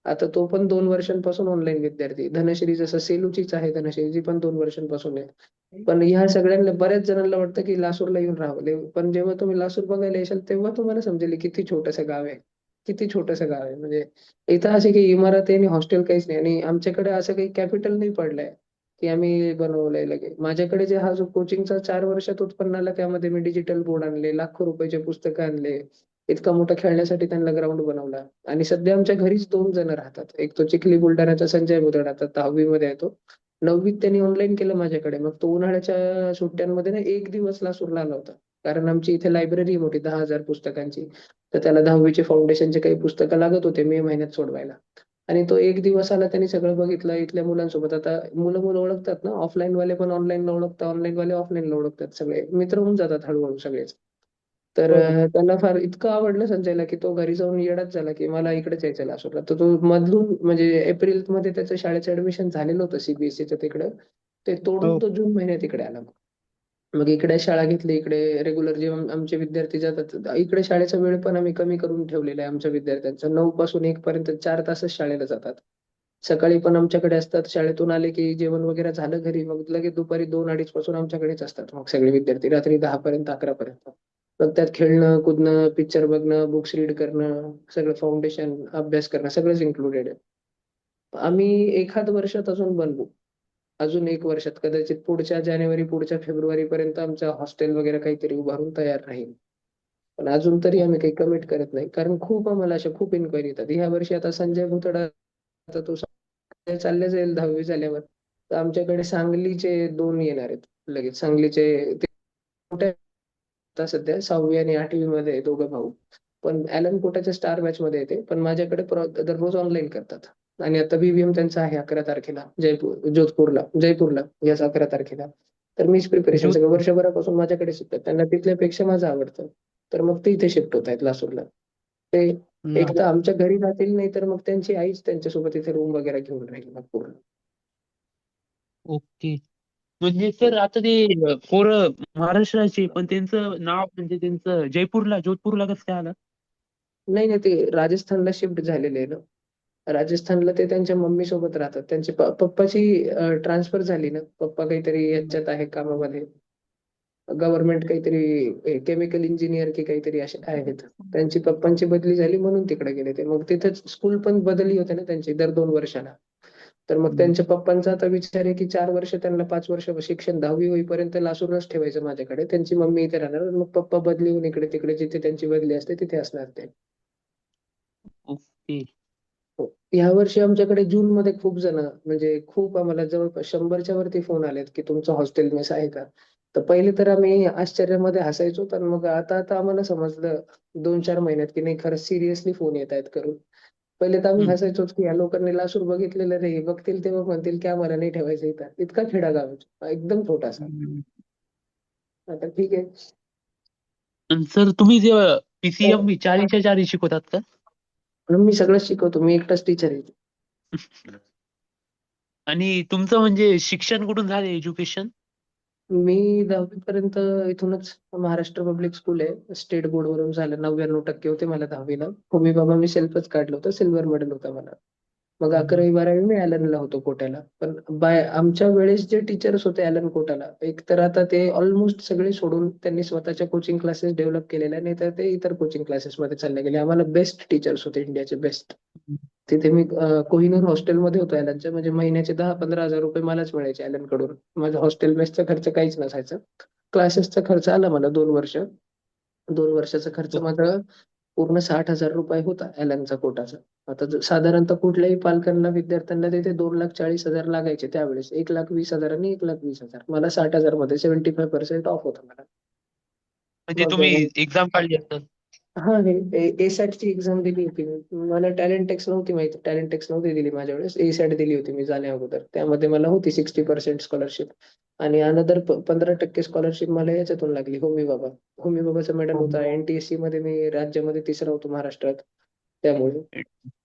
आता तो पण 2 वर्षांपासून ऑनलाईन विद्यार्थी. धनश्री जसं सेलूचीच आहे धनश्री ती पण 2 वर्षांपासून आहे. पण ह्या सगळ्यांना बऱ्याच जणांना वाटतं की लासूरला येऊन राहावं पण जेव्हा तुम्ही लासूर बघायला येशाल तेव्हा तुम्हाला समजेल की किती छोटंसं गाव आहे. किती छोटंसं गाव आहे म्हणजे इथं अशी काही इमारत आहे आणि हॉस्टेल काहीच नाही आणि आमच्याकडे असं काही कॅपिटल नाही पडलंय की आम्ही बनवलंय लगे. माझ्याकडे जे हा जो कोचिंगचा 4 वर्षात उत्पन्न आला त्यामध्ये मी डिजिटल बोर्ड आणले, लाखो रुपयाचे पुस्तकं आणले, इतका मोठा खेळण्यासाठी त्यांना ग्राउंड बनवला. आणि सध्या आमच्या घरीच 2 जण राहतात. एक तो चिखली बुलढाण्याचा संजय भोदड आता 10वी मध्ये आहे तो. 9वीत त्यांनी ऑनलाईन केलं माझ्याकडे. मग तो उन्हाळ्याच्या सुट्ट्यांमध्ये ना एक दिवस लासूरला आला होता. कारण आमची इथे लायब्ररी मोठी 10,000 पुस्तकांची. तर त्याला 10वीचे फाउंडेशनचे काही पुस्तकं लागत होते मे महिन्यात सोडवायला. आणि तो एक दिवस आला त्यांनी सगळं बघितलं इथल्या मुलांसोबत. आता मुलं मुलं ओळखतात ना ऑफलाईन वाले पण ऑनलाईनला ओळखतात, ऑनलाईन वाले ऑफलाईनला ओळखतात सगळे मित्र होऊन जातात हळूहळू सगळेच. तर हो. त्याला फार इतकं आवडलं संजयला की तो घरी जाऊन येडाच झाला की मला इकडेच यायचं लासूरला. तर तो मधून म्हणजे एप्रिल मध्ये त्याचं शाळेचं ऍडमिशन झालेलं होतं सीबीएसईचं तिकडं. ते तोडून हो. तो जून महिन्यात इकडे आला. मग इकडे शाळा घेतली इकडे रेग्युलर जे आमचे विद्यार्थी जातात इकडे शाळेचा वेळ पण आम्ही कमी करून ठेवलेला आहे आमच्या विद्यार्थ्यांचा. 9 पासून 1 पर्यंत 4 तासच शाळेला जातात. सकाळी पण आमच्याकडे असतात. शाळेतून आले की जेवण वगैरे झालं घरी मग लगेच दुपारी 2-2:30 पासून आमच्याकडेच असतात मग सगळे विद्यार्थी रात्री 10 पर्यंत 11 पर्यंत. मग त्यात खेळणं, कुदणं, पिक्चर बघणं, बुक्स रीड करणं, सगळं फाउंडेशन, अभ्यास करणं सगळंच इन्क्लुडेड आहे. आम्ही एखाद वर्षात अजून बनवू. अजून 1 वर्षात कदाचित पुढच्या जानेवारी, पुढच्या फेब्रुवारीपर्यंत आमचं हॉस्टेल वगैरे काहीतरी उभारून तयार राहील. पण अजून तरी आम्ही काही कमिट करत नाही. कारण खूप आम्हाला अशा खूप इन्क्वायरी येतात. ह्या वर्षी आता संजय भुतडा आता तो चालले जाईल 10वी झाल्यावर. तर आमच्याकडे सांगलीचे 2 येणार आहेत लगेच. सांगलीचे ते मोठे आता सध्या 6वी आणि 8वी मध्ये आहे दोघं भाऊ. पण ॲलन कोटाच्या स्टार बॅच मध्ये येते. पण माझ्याकडे दररोज ऑनलाईन करतात. आणि आता बीबीएम त्यांचा आहे 11 तारखेला जयपूरला याच 11 तारखेला. तर मीच प्रिपरेशन जो सगळं वर्षभरापासून माझ्याकडे शिकतात. त्यांना तिथल्यापेक्षा माझं आवडतं. तर मग ते इथे शिफ्ट होत आहेत लासूरला. ते एक तर आमच्या घरी राहतील नाही तर मग त्यांची आईच त्यांच्यासोबत इथे रूम वगैरे घेऊन राहील मग पूर्ण. ओके. म्हणजे सर आता ते पोरं महाराष्ट्राचे पण त्यांचं नाव म्हणजे त्यांचं जोधपूरला कसं काय आलं? नाही नाही ते राजस्थानला शिफ्ट झालेले आहे ना. राजस्थानला ते त्यांच्या मम्मी सोबत राहतात. त्यांची पप्पाची ट्रान्सफर झाली ना. पप्पा काहीतरी याच्यात आहे कामामध्ये. गव्हर्नमेंट काहीतरी केमिकल इंजिनियर की काहीतरी असे आहेत. त्यांची पप्पांची बदली झाली म्हणून तिकडे गेले ते. मग तिथेच स्कूल पण बदली होते ना त्यांची दर 2 वर्षाला. तर मग हम्म. त्यांच्या पप्पांचा आता विचार आहे की 4 वर्ष त्यांना 5 वर्ष शिक्षण 10वी होईपर्यंत लासूरच ठेवायचं माझ्याकडे. त्यांची मम्मी इथे राहणार. मग पप्पा बदली होऊन इकडे तिकडे जिथे त्यांची बदली असते तिथे असणार ते. ओके. हो. या वर्षी आमच्याकडे जूनमध्ये खूप जण म्हणजे खूप आम्हाला जवळपास 100च्या वरती फोन आलेत की तुमचं हॉस्टेल मेस आहे का? तर पहिले तर आम्ही आश्चर्यामध्ये हसायचो तर मग आता आता आम्हाला समजलं 2-4 महिन्यात की नाही खरंच सिरियसली फोन येत आहेत करून. पहिले तर आम्ही हम्म. हसायचोच की या लोकांनी लासूर बघितलेलं नाही. बघतील तेव्हा म्हणतील की आम्हाला नाही ठेवायचं इथं. इतका खेडागाव आहे. एकदम छोटासा. हम्म. आता ठीक आहे. आणि सर तुम्ही जे तर PCM 4च्या 4 शिकवतात का? म्हणून मी सगळंच शिकवतो. मी एकटाच टीचर आहे. आणि तुमचं म्हणजे शिक्षण कुठून झालं एज्युकेशन? मी 10वी पर्यंत इथूनच महाराष्ट्र पब्लिक स्कूल आहे. स्टेट बोर्ड वरून झालं. 99% होते मला 10वीला. होमी बाबा मी सेल्फच काढलं होतं. सिल्वर मेडल होता मला. मग हम्म. 11वी-12वी मी ॲलनला होतो कोट्याला. पण आमच्या वेळेस जे टीचर्स होते ॲलन कोटाला, एक तर आता ते ऑलमोस्ट सगळे सोडून त्यांनी स्वतःच्या कोचिंग क्लासेस डेव्हलप केलेल्या नाही तर ते इतर कोचिंग क्लासेसमध्ये चालले गेले. आम्हाला बेस्ट टीचर्स होते इंडियाचे बेस्ट. तिथे मी कोहिनूर हॉस्टेलमध्ये होतो ॲलनच्या म्हणजे महिन्याचे 10-15 हजार रुपये मलाच मिळायचे ॲलनकडून. माझं हॉस्टेल मेसचा खर्च काहीच नसायचा. क्लासेसचा खर्च आला मला 2 वर्ष. 2 वर्षाचा खर्च हो. माझा पूर्ण 60,000 रुपये होता ॲलनचा कोटाचा. आता साधारणतः कुठल्याही पालकांना विद्यार्थ्यांना तिथे 2,40,000 लागायचे त्यावेळेस. 1,20,000 आणि 1,20,000 मला 60,000 मध्ये 75% ऑफ होता मला. म्हणजे मग तुम्ही एक्झाम काढली असेल. हां, ए-सॅटची एक्झाम दिली होती मी. मला टॅलेंट टेस्ट नव्हती माहिती. टॅलेंट टेस्ट नव्हती दिली माझ्या वेळेस. ए-सॅट दिली होती मी जाण्या अगोदर. त्यामध्ये मला होती 60% स्कॉलरशिप आणि अनदर 15% स्कॉलरशिप मला याच्यातून लागली होमी भाभा. होमी भाभाचा मेडल हो. होता. एन-टी-एस-सीमध्ये मी राज्यामध्ये 3रा होतो महाराष्ट्रात त्यामुळे. हो.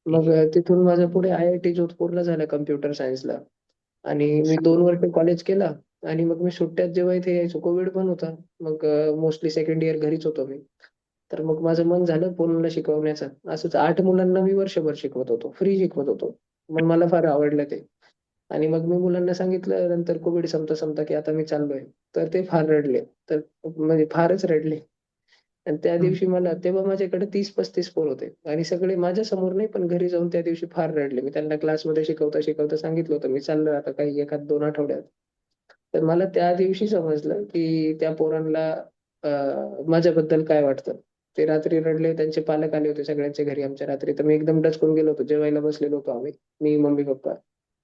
मग तिथून माझं पुढे आय-आय-टी जोधपूरला झालं कॉम्प्युटर सायन्सला आणि मी 2 वर्ष कॉलेज केला आणि मग मी सुट्ट्यात जेव्हा इथे यायचो कोविड पण होता. मग मोस्टली सेकंड इयर घरीच होतो मी. तर मग माझं मन झालं पोरांना शिकवण्याचं. असंच 8 मुलांना मी वर्षभर शिकवत होतो. फ्री शिकवत होतो. मग मला फार आवडलं ते. आणि मग मी मुलांना सांगितलं नंतर कोविड संपता-संपता, की आता मी चाललोय. तर ते फार रडले. तर म्हणजे फारच रडले. आणि त्या हम्म. दिवशी मला तेव्हा माझ्याकडे 30-35 पोरं होते आणि सगळे माझ्या समोर नाही, पण घरी जाऊन त्या दिवशी फार रडले. मी त्यांना क्लासमध्ये शिकवता-शिकवता सांगितलं होतं, मी चाललोय आता काही 1-2 आठवड्यात. तर मला त्या दिवशी समजलं, की त्या पोरांना माझ्याबद्दल काय वाटतं. ते रात्री रडले. त्यांचे पालक आले होते सगळ्यांच्या घरी आमच्या रात्री. तर मी एकदम दचकून गेलो होतो. जेवायला बसलेलो होतो आम्ही. मी, मम्मी-पप्पा.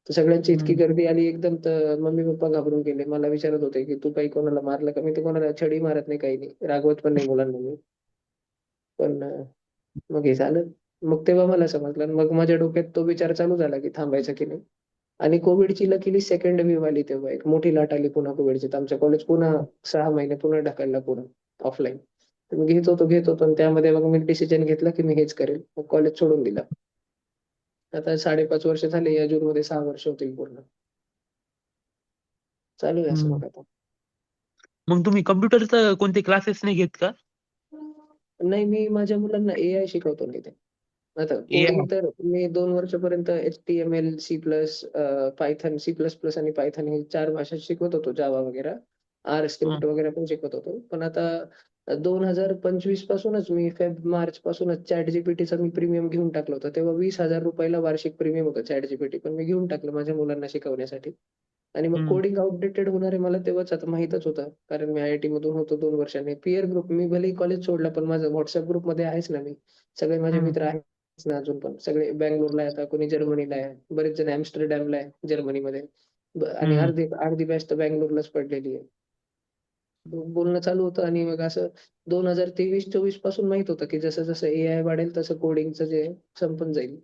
तर सगळ्यांची इतकी हम्म. गर्दी आली एकदम तर मम्मी-पप्पा घाबरून गेले. मला विचारत होते, की "तू काही कोणाला मारलं का?" मी तर कोणाला छडी मारत नाही, काही नाही. रागवत पण नाही मुलांना मी. पण मग हे झालं. मग तेव्हा मला समजलं आणि मग माझ्या डोक्यात तो विचार चालू झाला, की थांबायचा की नाही. आणि कोव्हिडची लकीली सेकंड वेव्ह आली तेव्हा एक मोठी लाट आली पुन्हा कोव्हिडची. तर आमचं कॉलेज पुन्हा 6 महिने पुन्हा ढकललं पुढं ऑफलाईन. तर मी घेत होतो आणि त्यामध्ये मग मी डिसिजन घेतला, की मी हेच करेल. मग कॉलेज सोडून दिलं. आता 5.5 वर्ष झाले. या जूनमध्ये 6 वर्ष होतील पूर्ण. चालू आहे असं हम्म. मग आता. मग तुम्ही कम्प्युटरचं कोणते क्लासेस नाही घेत का? नाही, मी माझ्या मुलांना एआय शिकवतो ना इथे. आता AI. कोडिंग तर मी 2 वर्षापर्यंत HTML, Python, C++ आणि Python हे 4 भाषा शिकवत होतो. Java वगैरे. R हं. स्क्रिप्ट वगैरे पण शिकवत होतो. पण आता 2025 पासूनच मी मार्च पासूनच ChatGPTचा मी प्रीमियम घेऊन टाकलं होतं. तेव्हा ₹20,000 ला वार्षिक प्रीमियम होतं ChatGPT. पण मी घेऊन टाकलं माझ्या मुलांना शिकवण्यासाठी. आणि मग हं. कोडिंग आउटडेटेड होणार आहे मला तेव्हाच आता माहीतच होतं. कारण मी आय-आय-टी मधून होतो 2 वर्षांनी. पीअर ग्रुप मी भलेही कॉलेज सोडलं, पण माझं WhatsApp ग्रुपमध्ये आहेच ना मी. सगळे माझे हं. मित्र आहेच ना अजून पण. सगळे बंगलोरला आहे आता, कोणी जर्मनीला आहे. बरेच जण एम्स्टरडॅमला आहे जर्मनीमध्ये. आणि हं. अर्धी बॅच तर बंगलोरलाच पडलेली आहे. मग बोलणं चालू होतं आणि मग असं 2023-24 पासून माहीत होतं, की जसं-जसं एआय वाढेल तसं कोडिंगचं जे संपून जाईल.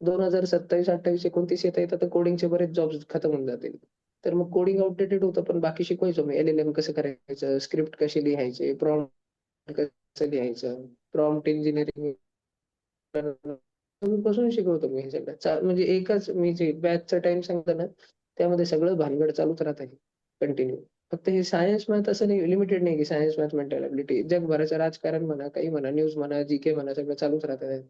2027, 28, 29 येता-येता तर कोडिंगचे बरेच जॉब्स खतम होऊन जातील. तर मग कोडिंग आउटडेटेड होतं, पण बाकी शिकवायचो मी. एल-एल-एम कसं करायचं, स्क्रिप्ट कशी लिहायचे, प्रॉम्प्ट कसं लिहायचं, प्रॉम्प्ट इंजिनिअरिंग पासून शिकवतो मी हे सगळं. म्हणजे एकच मी जे बॅचचा टाईम सांगतो ना, त्यामध्ये सगळं भानगड चालूच राहत आहे कंटिन्यू. फक्त हे सायन्स मॅथ असं नाही लिमिटेड नाही, की सायन्स मॅथ मेंटल एबिलिटी. जगभराचं राजकारण म्हणा, काही म्हणा, न्यूज म्हणा, जी-के म्हणा, सगळं चालूच राहतं.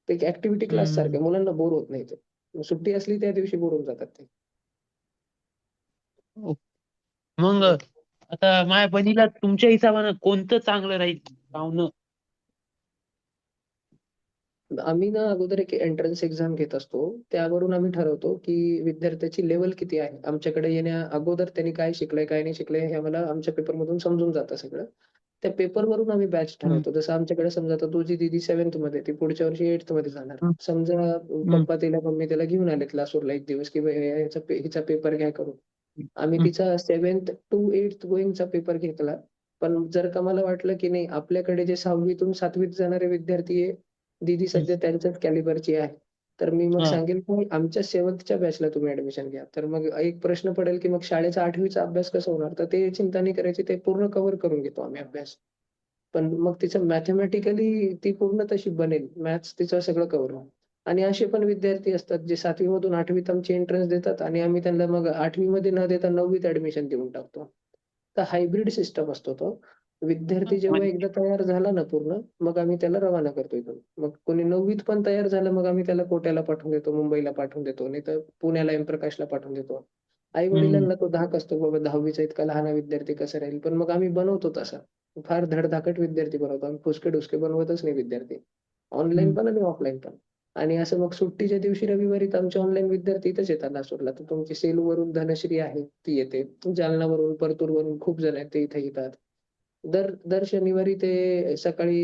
ते एक ॲक्टिव्हिटी क्लास सारखं हं. आहे. मुलांना बोर होत नाही ते. सुट्टी असली त्या दिवशी बोर होऊन जातात ते. ओ. मग आता माझ्या बहिणीला तुमच्या हिशोबानं कोणतं चांगलं राहील लावणं? आम्ही ना अगोदर एक एंट्रन्स एक्झाम घेत असतो. त्यावरून आम्ही ठरवतो, की विद्यार्थ्याची लेव्हल किती आहे. आमच्याकडे येण्या अगोदर त्यांनी काय शिकलंय, काय नाही शिकलंय हे आम्हाला आमच्या पेपरमधून समजून जातं सगळं. त्या पेपरवरून आम्ही बॅच हं. ठरवतो. जसं आमच्याकडे समजा आता तुझी दीदी 7th मध्ये ती पुढच्या वर्षी 8th मध्ये जाणार. हं. समजा हं. पप्पा तिला, मम्मी त्याला घेऊन आले क्लासवरला एक दिवस, की हिचा पेपर घ्या करून. आम्ही हं. तिचा 7th to 8th गोइंगचा पेपर घेतला. पण जर का मला वाटलं, की नाही आपल्याकडे जे 6वी तून 7वीत जाणारे विद्यार्थी आहे, दीदी हं. सध्या त्यांच्याच कॅलिबरची आहे. तर मी मग हां. सांगेल, की आमच्या 7thच्या बॅचला तुम्ही ॲडमिशन घ्या. तर मग एक प्रश्न पडेल, की मग शाळेचा 8वीचा अभ्यास कसा होणार? तर ते चिंता नाही करायची. ते पूर्ण कव्हर करून घेतो आम्ही अभ्यास. पण मग तिचं मॅथेमॅटिकली ती पूर्ण तशी बनेल. मॅथ्स तिचं सगळं कव्हर होईल. आणि असे पण विद्यार्थी असतात, जे 7वी मधून 8वीत आमची एंट्रन्स देतात आणि आम्ही त्यांना मग 8वी मध्ये न देता 9वीत ॲडमिशन देऊन टाकतो. तर हायब्रिड सिस्टम असतो तो. विद्यार्थी जेव्हा म्हणजे एकदा तयार झाला ना पूर्ण, मग आम्ही त्याला रवाना करतो इथून. मग कोणी 9वीत पण तयार झालं, मग आम्ही त्याला कोट्याला पाठवून देतो, मुंबईला पाठवून देतो, नाहीतर पुण्याला एमप्रकाशला पाठवून देतो. हं. आई-वडिलांना तो धाक असतो, बाबा 10वीचा इतका लहान विद्यार्थी कसा राहील? पण मग आम्ही बनवतो तसा. फार धडधाकट विद्यार्थी बनवतो आम्ही. फुसके-डुसके बनवतच नाही विद्यार्थी. ऑनलाईन हं. पण आणि ऑफलाईन पण. आणि असं मग सुट्टीच्या दिवशी रविवारी तर आमचे ऑनलाईन विद्यार्थी इथेच येतात लासूरला. तर तुमची सेलूवरून धनश्री आहे, ती येते. जालनावरून, परतूरवरून खूप जण आहेत, ते इथे येतात. दर शनिवारी ते सकाळी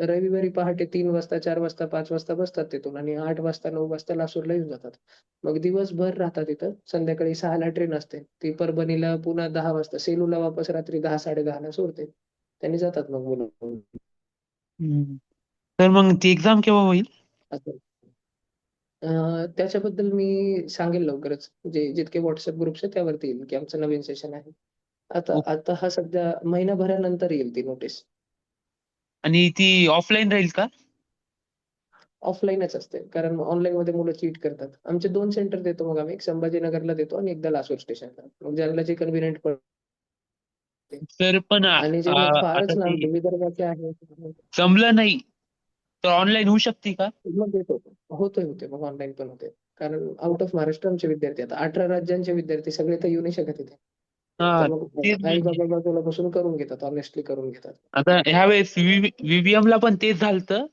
रविवारी पहाटे 3 वाजता, 4 वाजता, 5 वाजता बसतात तिथून आणि 8 वाजता, 9 वाजता लासूरला येऊन जातात. मग दिवसभर राहतात तिथं. संध्याकाळी 6ला ट्रेन असते. ती परभणीला पुन्हा 10 वाजता, सेलूला वापस रात्री 10-10:30ला सोडते. त्यांनी जातात मग मुलं. हम्म. तर मग ती एक्झाम केव्हा होईल? असं. त्याच्याबद्दल मी सांगेल लवकरच. जितके WhatsApp ग्रुप्स आहेत त्यावरती येईल की आमचं नवीन सेशन आहे. आता ओके. आता हा सध्या महिनाभरानंतर येईल ती नोटीस. आणि ती ऑफलाईन राहील का? ऑफलाईनच असते कारण ऑनलाईन मध्ये मुलं चीट करतात. आमचे 2 सेंटर देतो मग आम्ही. एक संभाजीनगरला देतो आणि एकदा लासूर स्टेशनला. मग ज्यांना जे कन्व्हिनियंट पडते. तर पण आणि जे मग आता फारच ते लांब विदर्भाचे आहे जमलं नाही तर ऑनलाईन होऊ शकते का? मग देतो. होते मग ऑनलाईन पण होते. कारण आउट ऑफ महाराष्ट्र आमचे विद्यार्थी आता 18 राज्यांचे विद्यार्थी सगळे तर येऊ नाही शकत इथे. हा तर मग तेच आई म्हणजे बाबा बाजूला बसून करून घेतात, ऑनेस्टली करून घेतात. आता ह्या वेळेस व्हीव्हीएम ला पण तेच झालतं.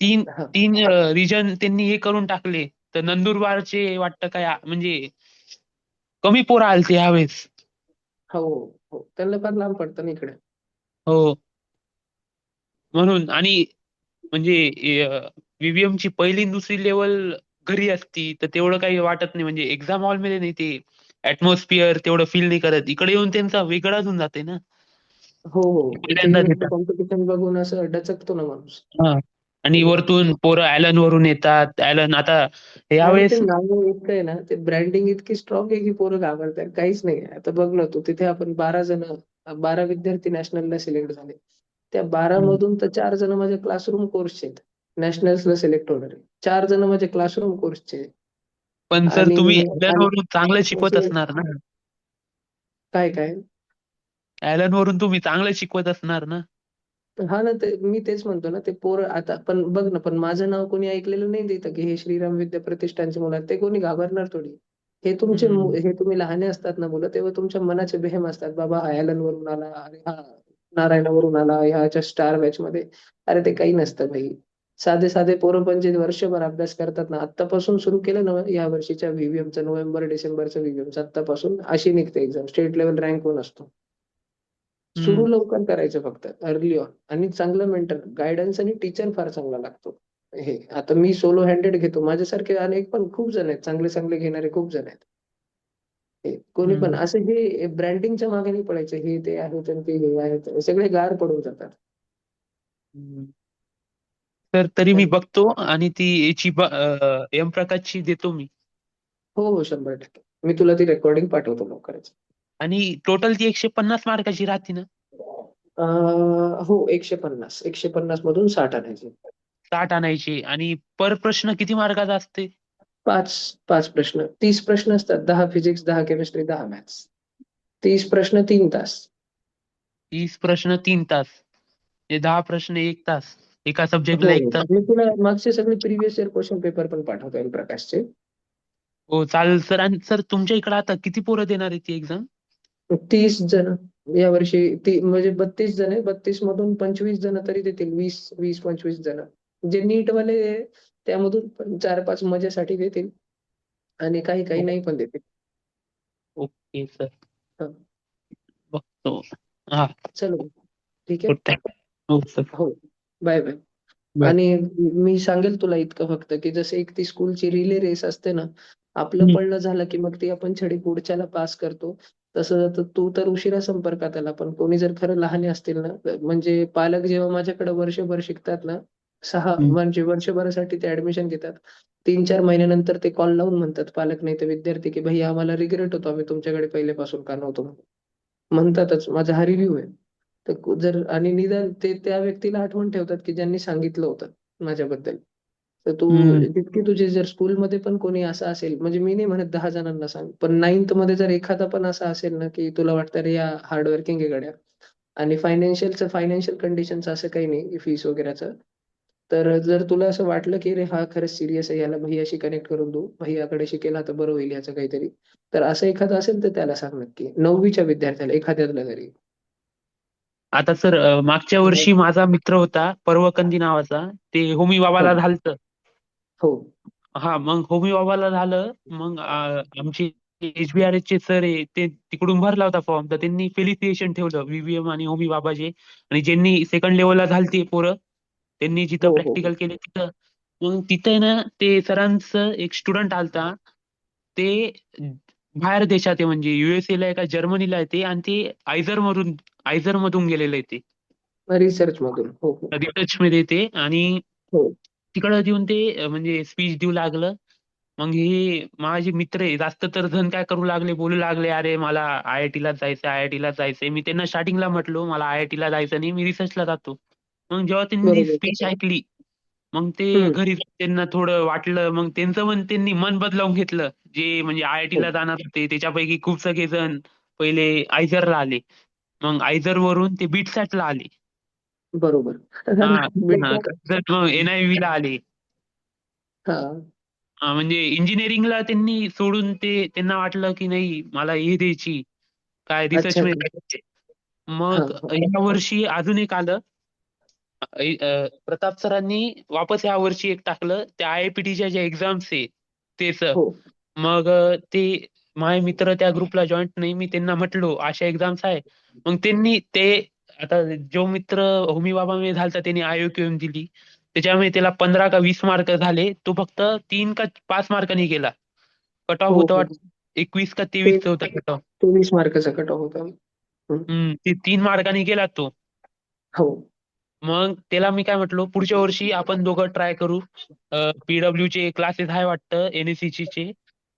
तीन हा. तीन रिजन त्यांनी हे करून टाकले. तर नंदुरबारचे वाटतं काय म्हणजे कमी पोरं आलते ह्यावेळेस. हो, हो. त्यांना फार लांब पडतं ना इकडे. हो. म्हणून आणि म्हणजे व्हीव्हीएम ची पहिली आणि दुसरी लेवल घरी असती तर तेवढं काही वाटत नाही. म्हणजे एक्झाम हॉल मध्ये नाही ते ऍटमॉस्फिअर तेवढं फील नाही करत. इकडे येऊन त्यांचा वेगळाच होऊन जाते ना. हो, हो. इथे पहिल्यांदा येऊन घेतात. कॉम्पिटिशन बघून असं डचकतो ना माणूस. हा. आणि वरतून पोरं ॲलन वरून येतात. ॲलन आता आणि ते यावेळेस नाव इतकं आहे ना, ते ब्रँडिंग इतकी स्ट्रॉंग आहे की पोरं घाबरतात. काहीच नाही. आता बघ ना तू तिथे आपण 12 विद्यार्थी नॅशनलला सिलेक्ट झाले. त्या 12 हम्म. मधून तर 4 जण माझ्या क्लासरूम कोर्सचे आहेत. नॅशनल्सला सिलेक्ट होणारे. 4 जण माझे क्लासरूम कोर्सचे आहेत. पण सर आणि तुम्ही ॲलन आणि वरून चांगलं शिकवत असे असणार ना? काय काय ॲलन वरून तुम्ही चांगलं शिकवत असणार ना? हा ना, ते मी तेच म्हणतो ना, ते पोरं आता पण बघ ना, पण माझं नाव कोणी ऐकलेलं नाही तिथं, की हे श्रीराम विद्या प्रतिष्ठानचे मुलं आहेत. ते कोणी घाबरणार थोडी. हम्म. हे तुम्ही लहाने असतात ना मुलं, तेव्हा तुमच्या मनाचे वेहेम असतात. बाबा हा ॲलन वरून आला, अरे हा नारायणावरून आला, ह्याच्या स्टार बॅच मध्ये. अरे ते काही नसतं भाई. साधे साधे पोरं पण जे वर्षभर अभ्यास करतात ना, आत्तापासून सुरू केलं ना, या वर्षीच्या व्हीव्हीएमचं नोव्हेंबर डिसेंबरचं व्हीव्हीएमचं आत्तापासून अशी निघते exam. State level rank one असतो. सुरू हम्म. लवकर करायचं फक्त अर्ली ऑन आणि चांगलं मेंटर गायडन्स आणि टीचर फार चांगला लागतो. हे आता मी सोलो हँडेड घेतो. माझ्यासारखे अनेक पण खूप जण आहेत. चांगले चांगले घेणारे खूप जण आहेत. कोणी पण हम्म. असं हे ब्रँडिंगच्या मागे नाही पडायचं. हे ते आहेत आणि ते हे आहेत. सगळे गार पडून जातात. हम्म. तर तरी मी बघतो आणि ती याची एम प्रकाशची देतो मी. हो, हो. 100%. मी तुला ती रेकॉर्डिंग पाठवतो लवकरच. आणि टोटल ती 150 मार्काची राहते ना? हो, 150. 150 मधून 60 आणायचे. 60 आणायची आणि पर प्रश्न किती मार्काचा असते? 5 प्रश्न. 30 प्रश्न असतात. 10 फिजिक्स, 10 केमिस्ट्री, 10 मॅथ्स. 30 प्रश्न 3 तास. 30 प्रश्न 3 तास. हे 10 प्रश्न 1 तास. एका हो, सब्जेक्टला एक हो. तास. मी तुला मागचे सगळे प्रिव्हियस इयर क्वेश्चन पेपर पण पाठवतो एम प्रकाशचे. हो चालेल सर. आणि सर तुमच्या इकडे आता किती पोरं देणार आहे ती एक्झाम? 30 जण यावर्षी म्हणजे 32 जण आहे. 32 मधून 25 जण तरी देतील. 20-25 जण. जे नीटवाले आहे, त्यामधून पण 4-5 मजेसाठी देतील आणि काही काही नाही पण देतील. Okay sir. हा. बघतो. हा. चलो. ठीक आहे. Good time. हो सर. हो. Bye bye. बाय. आणि मी सांगेल तुला इतकं फक्त, की जसे एक ती स्कूलची रिले रेस असते ना, आपलं पळणं झालं की मग ती आपण छडी पुढच्याला पास करतो. तसं तू तर उशिरा संपर्कात आला, पण कोणी जर खरं लहाने असतील ना, म्हणजे पालक जेव्हा माझ्याकडे वर्षभर शिकतात ना, म्हणजे वर्षभरासाठी ते ऍडमिशन घेतात. 3-4 महिन्यानंतर ते कॉल लावून म्हणतात पालक नाही तर विद्यार्थी, की "भैय्या आम्हाला रिग्रेट होतो आम्ही तुमच्याकडे पहिल्यापासून का नव्हतो." म्हणतातच. माझा हा रिव्ह्यू आहे. तर जर आणि निदान ते त्या व्यक्तीला आठवण ठेवतात, की ज्यांनी सांगितलं होतं माझ्याबद्दल. तर तू हम्म. तितकी तुझी जर स्कूलमध्ये पण कोणी असं असेल, म्हणजे मी नाही म्हणत 10 जणांना सांग, पण 9th मध्ये जर एखादा पण असा असेल ना, की तुला वाटतं अरे या हार्ड वर्किंग आहे गड्या आणि फायनान्शियल कंडिशनचं असं काही नाही फीस वगैरेचं. तर जर तुला असं वाटलं, की अरे हा खरंच सीरियस आहे, याला भैय्याशी कनेक्ट करून देऊ, भैय्याकडे शिकेल तर बरं होईल याचं काहीतरी. तर असं एखादं असेल तर त्याला सांग नक्की. 9वीच्या विद्यार्थ्याला एखाद्याला तरी. आता सर मागच्या हो. वर्षी माझा मित्र होता पर्वकंदी नावाचा. ते होमी बाबाला झालतं. हो. हा मग होमी बाबाला झालं. मग आमची HBRH चे सर आहे ते तिकडून भरला होता फॉर्म, तर त्यांनी फेलिसिएशन ठेवलं व्हीव्हीएम आणि होमी बाबाचे. आणि ज्यांनी सेकंड लेवलला झालते पोरं, त्यांनी जिथं हो हो हो. प्रॅक्टिकल केले तिथं, मग तिथं आहे ना ते सरांचं एक स्टुडंट आलता. ते बाहेर देशात आहे, म्हणजे USA ला आहे का जर्मनीला आहे ते, आणि ते आयझर मधून गेलेले आहे ते रिसर्च मधून. हो हो रिसर्च मध्ये ते. आणि हो तिकडं येऊन ते म्हणजे स्पीच देऊ लागलं. मग हे माझे मित्र आहे जास्त तर जण काय करू लागले, बोलू लागले, अरे मला IIT ला जायचं, IIT ला जायचंय. मी त्यांना स्टार्टिंगला म्हटलो मला IIT ला जायचं नाही, मी रिसर्चला जातो. मग जेव्हा त्यांनी बरोबर. स्पीच ऐकली, मग ते हम्म. घरी त्यांना थोडं वाटलं, मग त्यांचं मन त्यांनी मन बदलावून घेतलं. जे म्हणजे IIT हो ला जाणार होते त्याच्यापैकी खूप सगळे जण पहिले आयझरला आले, मग आयझर वरून ते बीटसॅटला आले. बरोबर. हा, हा, भेटतात. तर मग NIV ला आले. हा. म्हणजे इंजिनिअरिंगला त्यांनी सोडून ते त्यांना वाटलं की नाही मला हे द्यायची, काय रिसर्च अच्छा मध्ये अच्छा. करायचे. हा मग हा या वर्षी अजून एक आलं. प्रताप सरांनी वापस या वर्षी एक टाकलं त्या IIPTच्या ज्या एक्झाम्स आहे तेच. हो मग ते माझे मित्र त्या ग्रुपला जॉईंट नाही, मी त्यांना म्हटलो अशा एक्झाम्स आहे. मग त्यांनी ते, आता जो मित्र होमी बाबा मध्ये झालता त्यांनी IOQM दिली, त्याच्यामुळे त्याला 15 का 20 मार्क झाले, तो फक्त 3 का 5 मार्कांनी गेला. कट ऑफ हो होता हो. वाटतं 21 का ते 23 होता कट ऑफ. 24 मार्काचा कट ऑफ होता. हम्म. ते 3 मार्कांनी गेला तो. हो मग त्याला मी काय म्हटलो, पुढच्या वर्षी आपण दोघं ट्राय करू. PW चे क्लासेस आहे वाटतं NSC चे,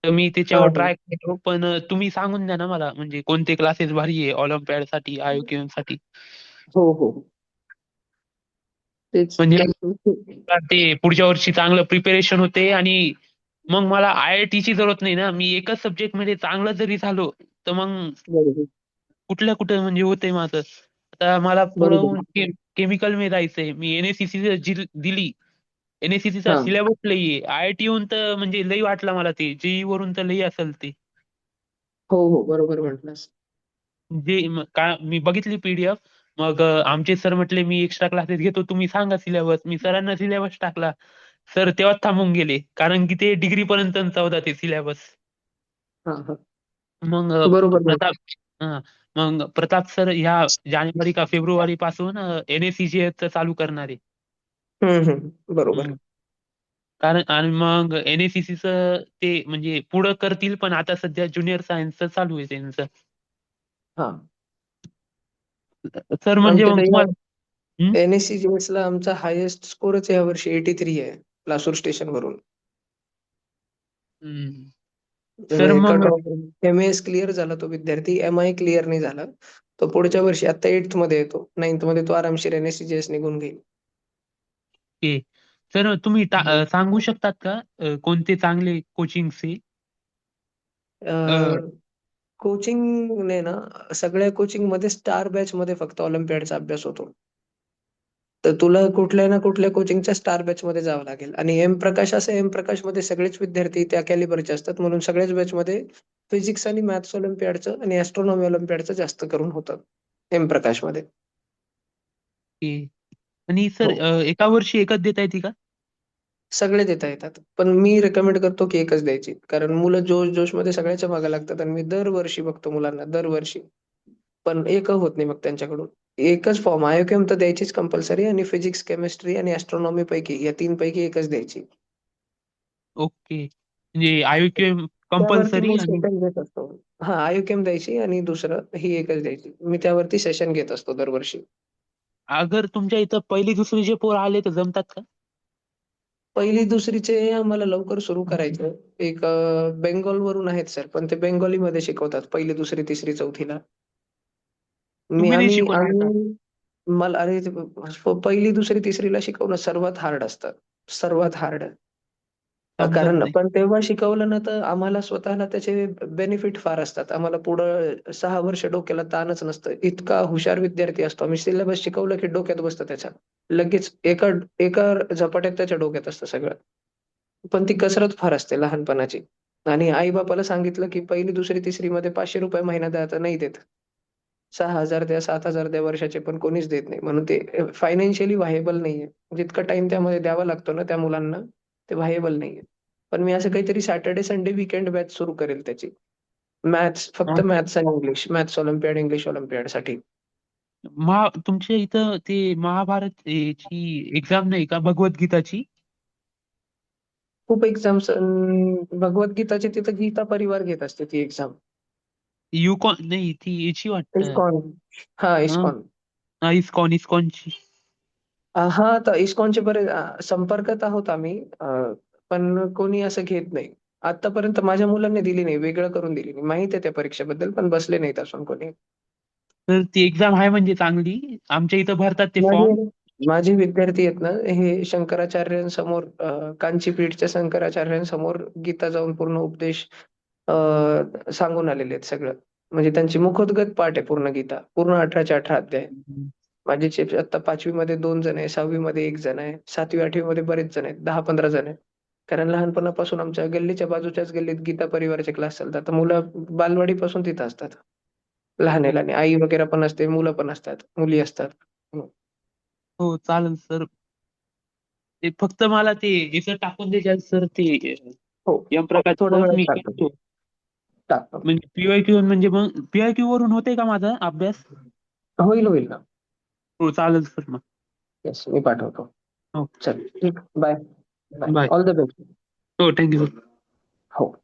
तर मी हा त्याच्यावर हा. ट्राय करतो. पण तुम्ही सांगून द्या ना मला, म्हणजे कोणते क्लासेस भारी आहे ऑलिम्पियाड साठी, IOQM साठी. हो हो. तेच. म्हणजे ते पुढच्या वर्षी चांगलं प्रिपेरेशन होते. आणि मग मला IIT ची जरूरत नाही ना, मी एकच सब्जेक्ट मध्ये चांगलं जरी झालो तर मग बरोबर कुठल्या कुठे म्हणजे होतंय माझं. आता मला बरोबर. पुढं केमिकल मध्ये जायचंय, मी NSCC दिली. NSCC चा हा. सिलेबस लई आहे. IIT येऊन तर म्हणजे लई वाटलं मला ते, JEE वरून तर लई असेल ते. हो हो बरोबर म्हटलंस. जे का मी बघितली PDF. मग आमचे सर म्हटले मी एक्स्ट्रा क्लासेस घेतो, तुम्ही सांगा सिलेबस. मी सरांना सिलेबस टाकला. सर तेव्हाच थांबून गेले, कारण की ते डिग्री पर्यंतचा होता ते सिलेबस. हा हा. मग बरोबर म्हण. प्रताप हा, मग प्रताप सर ह्या जानेवारी का फेब्रुवारी पासून NSCC च चालू करणार आहे. बरोबर. हम्म. कारण आणि मग NSCC च ते म्हणजे पुढं करतील, पण आता सध्या ज्युनियर सायन्सचं चालू आहे त्यांचं. हा. सर म्हणजे आमच्या मग तर या तुम्हाला. हम्म? NSC ला आमचा हायेस्ट स्कोरच या वर्षी 83 आहे लासूर स्टेशन वरून. हम्म. सर म्हणजे कट मग ऑफ MAS क्लिअर झाला तो विद्यार्थी, MI क्लिअर नाही झाला. तो पुढच्या वर्षी आता 8th मध्ये येतो, 9th मध्ये तो आरामशीर NSCGS निघून घेईल. ते सर तुम्ही सांगू शकतात का कोणते चांगले कोचिंगचे. कोचिंगने ना, सगळ्या कोचिंग मध्ये स्टार बॅच मध्ये फक्त ऑलिम्पियाडचा अभ्यास होतो. तर तुला कुठल्या ना कुठल्या कोचिंगच्या स्टार बॅच मध्ये जावं लागेल. आणि एम प्रकाश मध्ये सगळेच विद्यार्थी त्या कॅलिबरचे असतात, म्हणून सगळ्याच बॅच मध्ये फिजिक्स आणि मॅथ्स ऑलिम्पियाडचं आणि ऍस्ट्रॉनॉमी ऑलिम्पियाडचं जास्त करून होतं एम प्रकाश मध्ये. आणि सर हो एका वर्षी एकच देता येते का? सगळे देता येतात, पण मी रेकमेंड करतो की एकच द्यायची, कारण मुलं जोश जोश मध्ये सगळ्याच्या मागे लागतात आणि मी दरवर्षी बघतो मुलांना दरवर्षी, पण एक होत नाही मग त्यांच्याकडून. एकच फॉर्म आयोकेम तर द्यायचीच कंपल्सरी, आणि फिजिक्स केमिस्ट्री आणि ऍस्ट्रॉनॉमी पैकी या तीन पैकी एकच द्यायची. ओके, म्हणजे IOQM त्यावरती कंपल्सरी. मी आणि सेशन घेत असतो. हा, आयोकेम द्यायची आणि दुसरं ही एकच द्यायची, मी त्यावरती सेशन घेत असतो दरवर्षी. अगर तुमच्या इथं पहिली दुसरीचे पोर आले तर जमतात का? पहिली दुसरीचे आम्हाला लवकर सुरू करायचं. एक बेंगॉल वरून आहेत सर, पण ते बेंगॉली मध्ये शिकवतात पहिली दुसरी तिसरी चौथीला. मी तुम्ही नाही आम्ही शिकवणार का? आम्ही मला अरे पहिली दुसरी तिसरीला शिकवणं सर्वात हार्ड असतं, सर्वात हार्ड. समजत कारण नाही. पण तेव्हा शिकवलं ना, तर आम्हाला स्वतःला त्याचे बेनिफिट फार असतात. आम्हाला पुढं 6 वर्ष डोक्याला ताणच नसतं. इतका हुशार विद्यार्थी असतो आम्ही, सिलेबस शिकवलं की डोक्यात बसतं त्याच्या. लगेच एका एका झपाट्यात त्याच्या डोक्यात असतं सगळं. पण ती कसरत फार असते लहानपणाची. आणि आई-बापाला सांगितलं की पहिली, दुसरी, तिसरी मध्ये ₹500 महिना द्या, तर नाही देत. 6,000 द्या, 7,000 द्या वर्षाचे, पण कोणीच देत नाही. म्हणून ते फायनान्शियली व्हायबल नाहीये. जितका टाईम त्यामध्ये द्यावा लागतो ना त्या मुलांना, ते व्हायबल नाहीये. पण मी असं काहीतरी सॅटर्डे, संडे, वीकेंड बॅच सुरू करेल त्याची. मॅथ्स, फक्त हा? मॅथ्स आणि English, maths Olympiad, English Olympiad साठी. तुमच्या इथं ते महाभारत ची एक्झाम नाही का भगवद्गीताची? खूप एक्झाम्स, भगवद्गीताची तिथं गीता परिवार घेत असते ती एक्झाम. युकॉन नाही, ती याची वाटतं. इस्कॉन. हा, हं? इस्कॉन. हा, इस्कॉनची. हा, तर इस्कॉनचे बरेच संपर्कात आहोत आम्ही, पण कोणी असं घेत नाही. आतापर्यंत माझ्या मुलांनी दिली नाही, वेगळं करून दिली नाही. माहित आहे त्या परीक्षेबद्दल, पण बसले नाहीत असून कोणी. तर ती एक्झाम आहे म्हणजे चांगली. आमच्या इथं भरतात ते माझे फॉर्म. माझे विद्यार्थी आहेत ना, हे शंकराचार्यांसमोर, कांचीपीठच्या शंकराचार्यांसमोर गीता जाऊन पूर्ण उपदेश सांगून आलेले आहेत सगळं. म्हणजे त्यांची मुखोद्गत पाठ आहे पूर्ण गीता, पूर्ण 18च्या 18 अध्याय. माझे चिप्स आता 5वी मध्ये 2 जण आहे, 6वी मध्ये 1 जण आहे, 7वी 8वी मध्ये बरेच जण आहेत, 10-15 जण आहेत. कारण लहानपणापासून आमच्या गल्लीच्या बाजूच्याच गल्लीत गीता परिवाराचे क्लास चालतात. तर मुलं बालवाडीपासून तिथं असतात. लहान आहे, हो आणि आई वगैरे पण असते, मुलं पण असतात, मुली असतात. हं. हो, चालेल सर. ते फक्त मला ते याचं टाकून द्यायचं सर, ते हो, एम थोड्या प्रकारचं वेळात मी टाकतो. करतो. टाकतो. म्हणजे पीवायक्यू म्हणजे मग पीवायक्यू वरून होते का माझा अभ्यास? होईल, होईल ना. हो, चालेल सर मग. येस, मी पाठवतो. हो, चल ठीक, bye. Bye, bye. All the best. हो, थँक्यू सर. हो.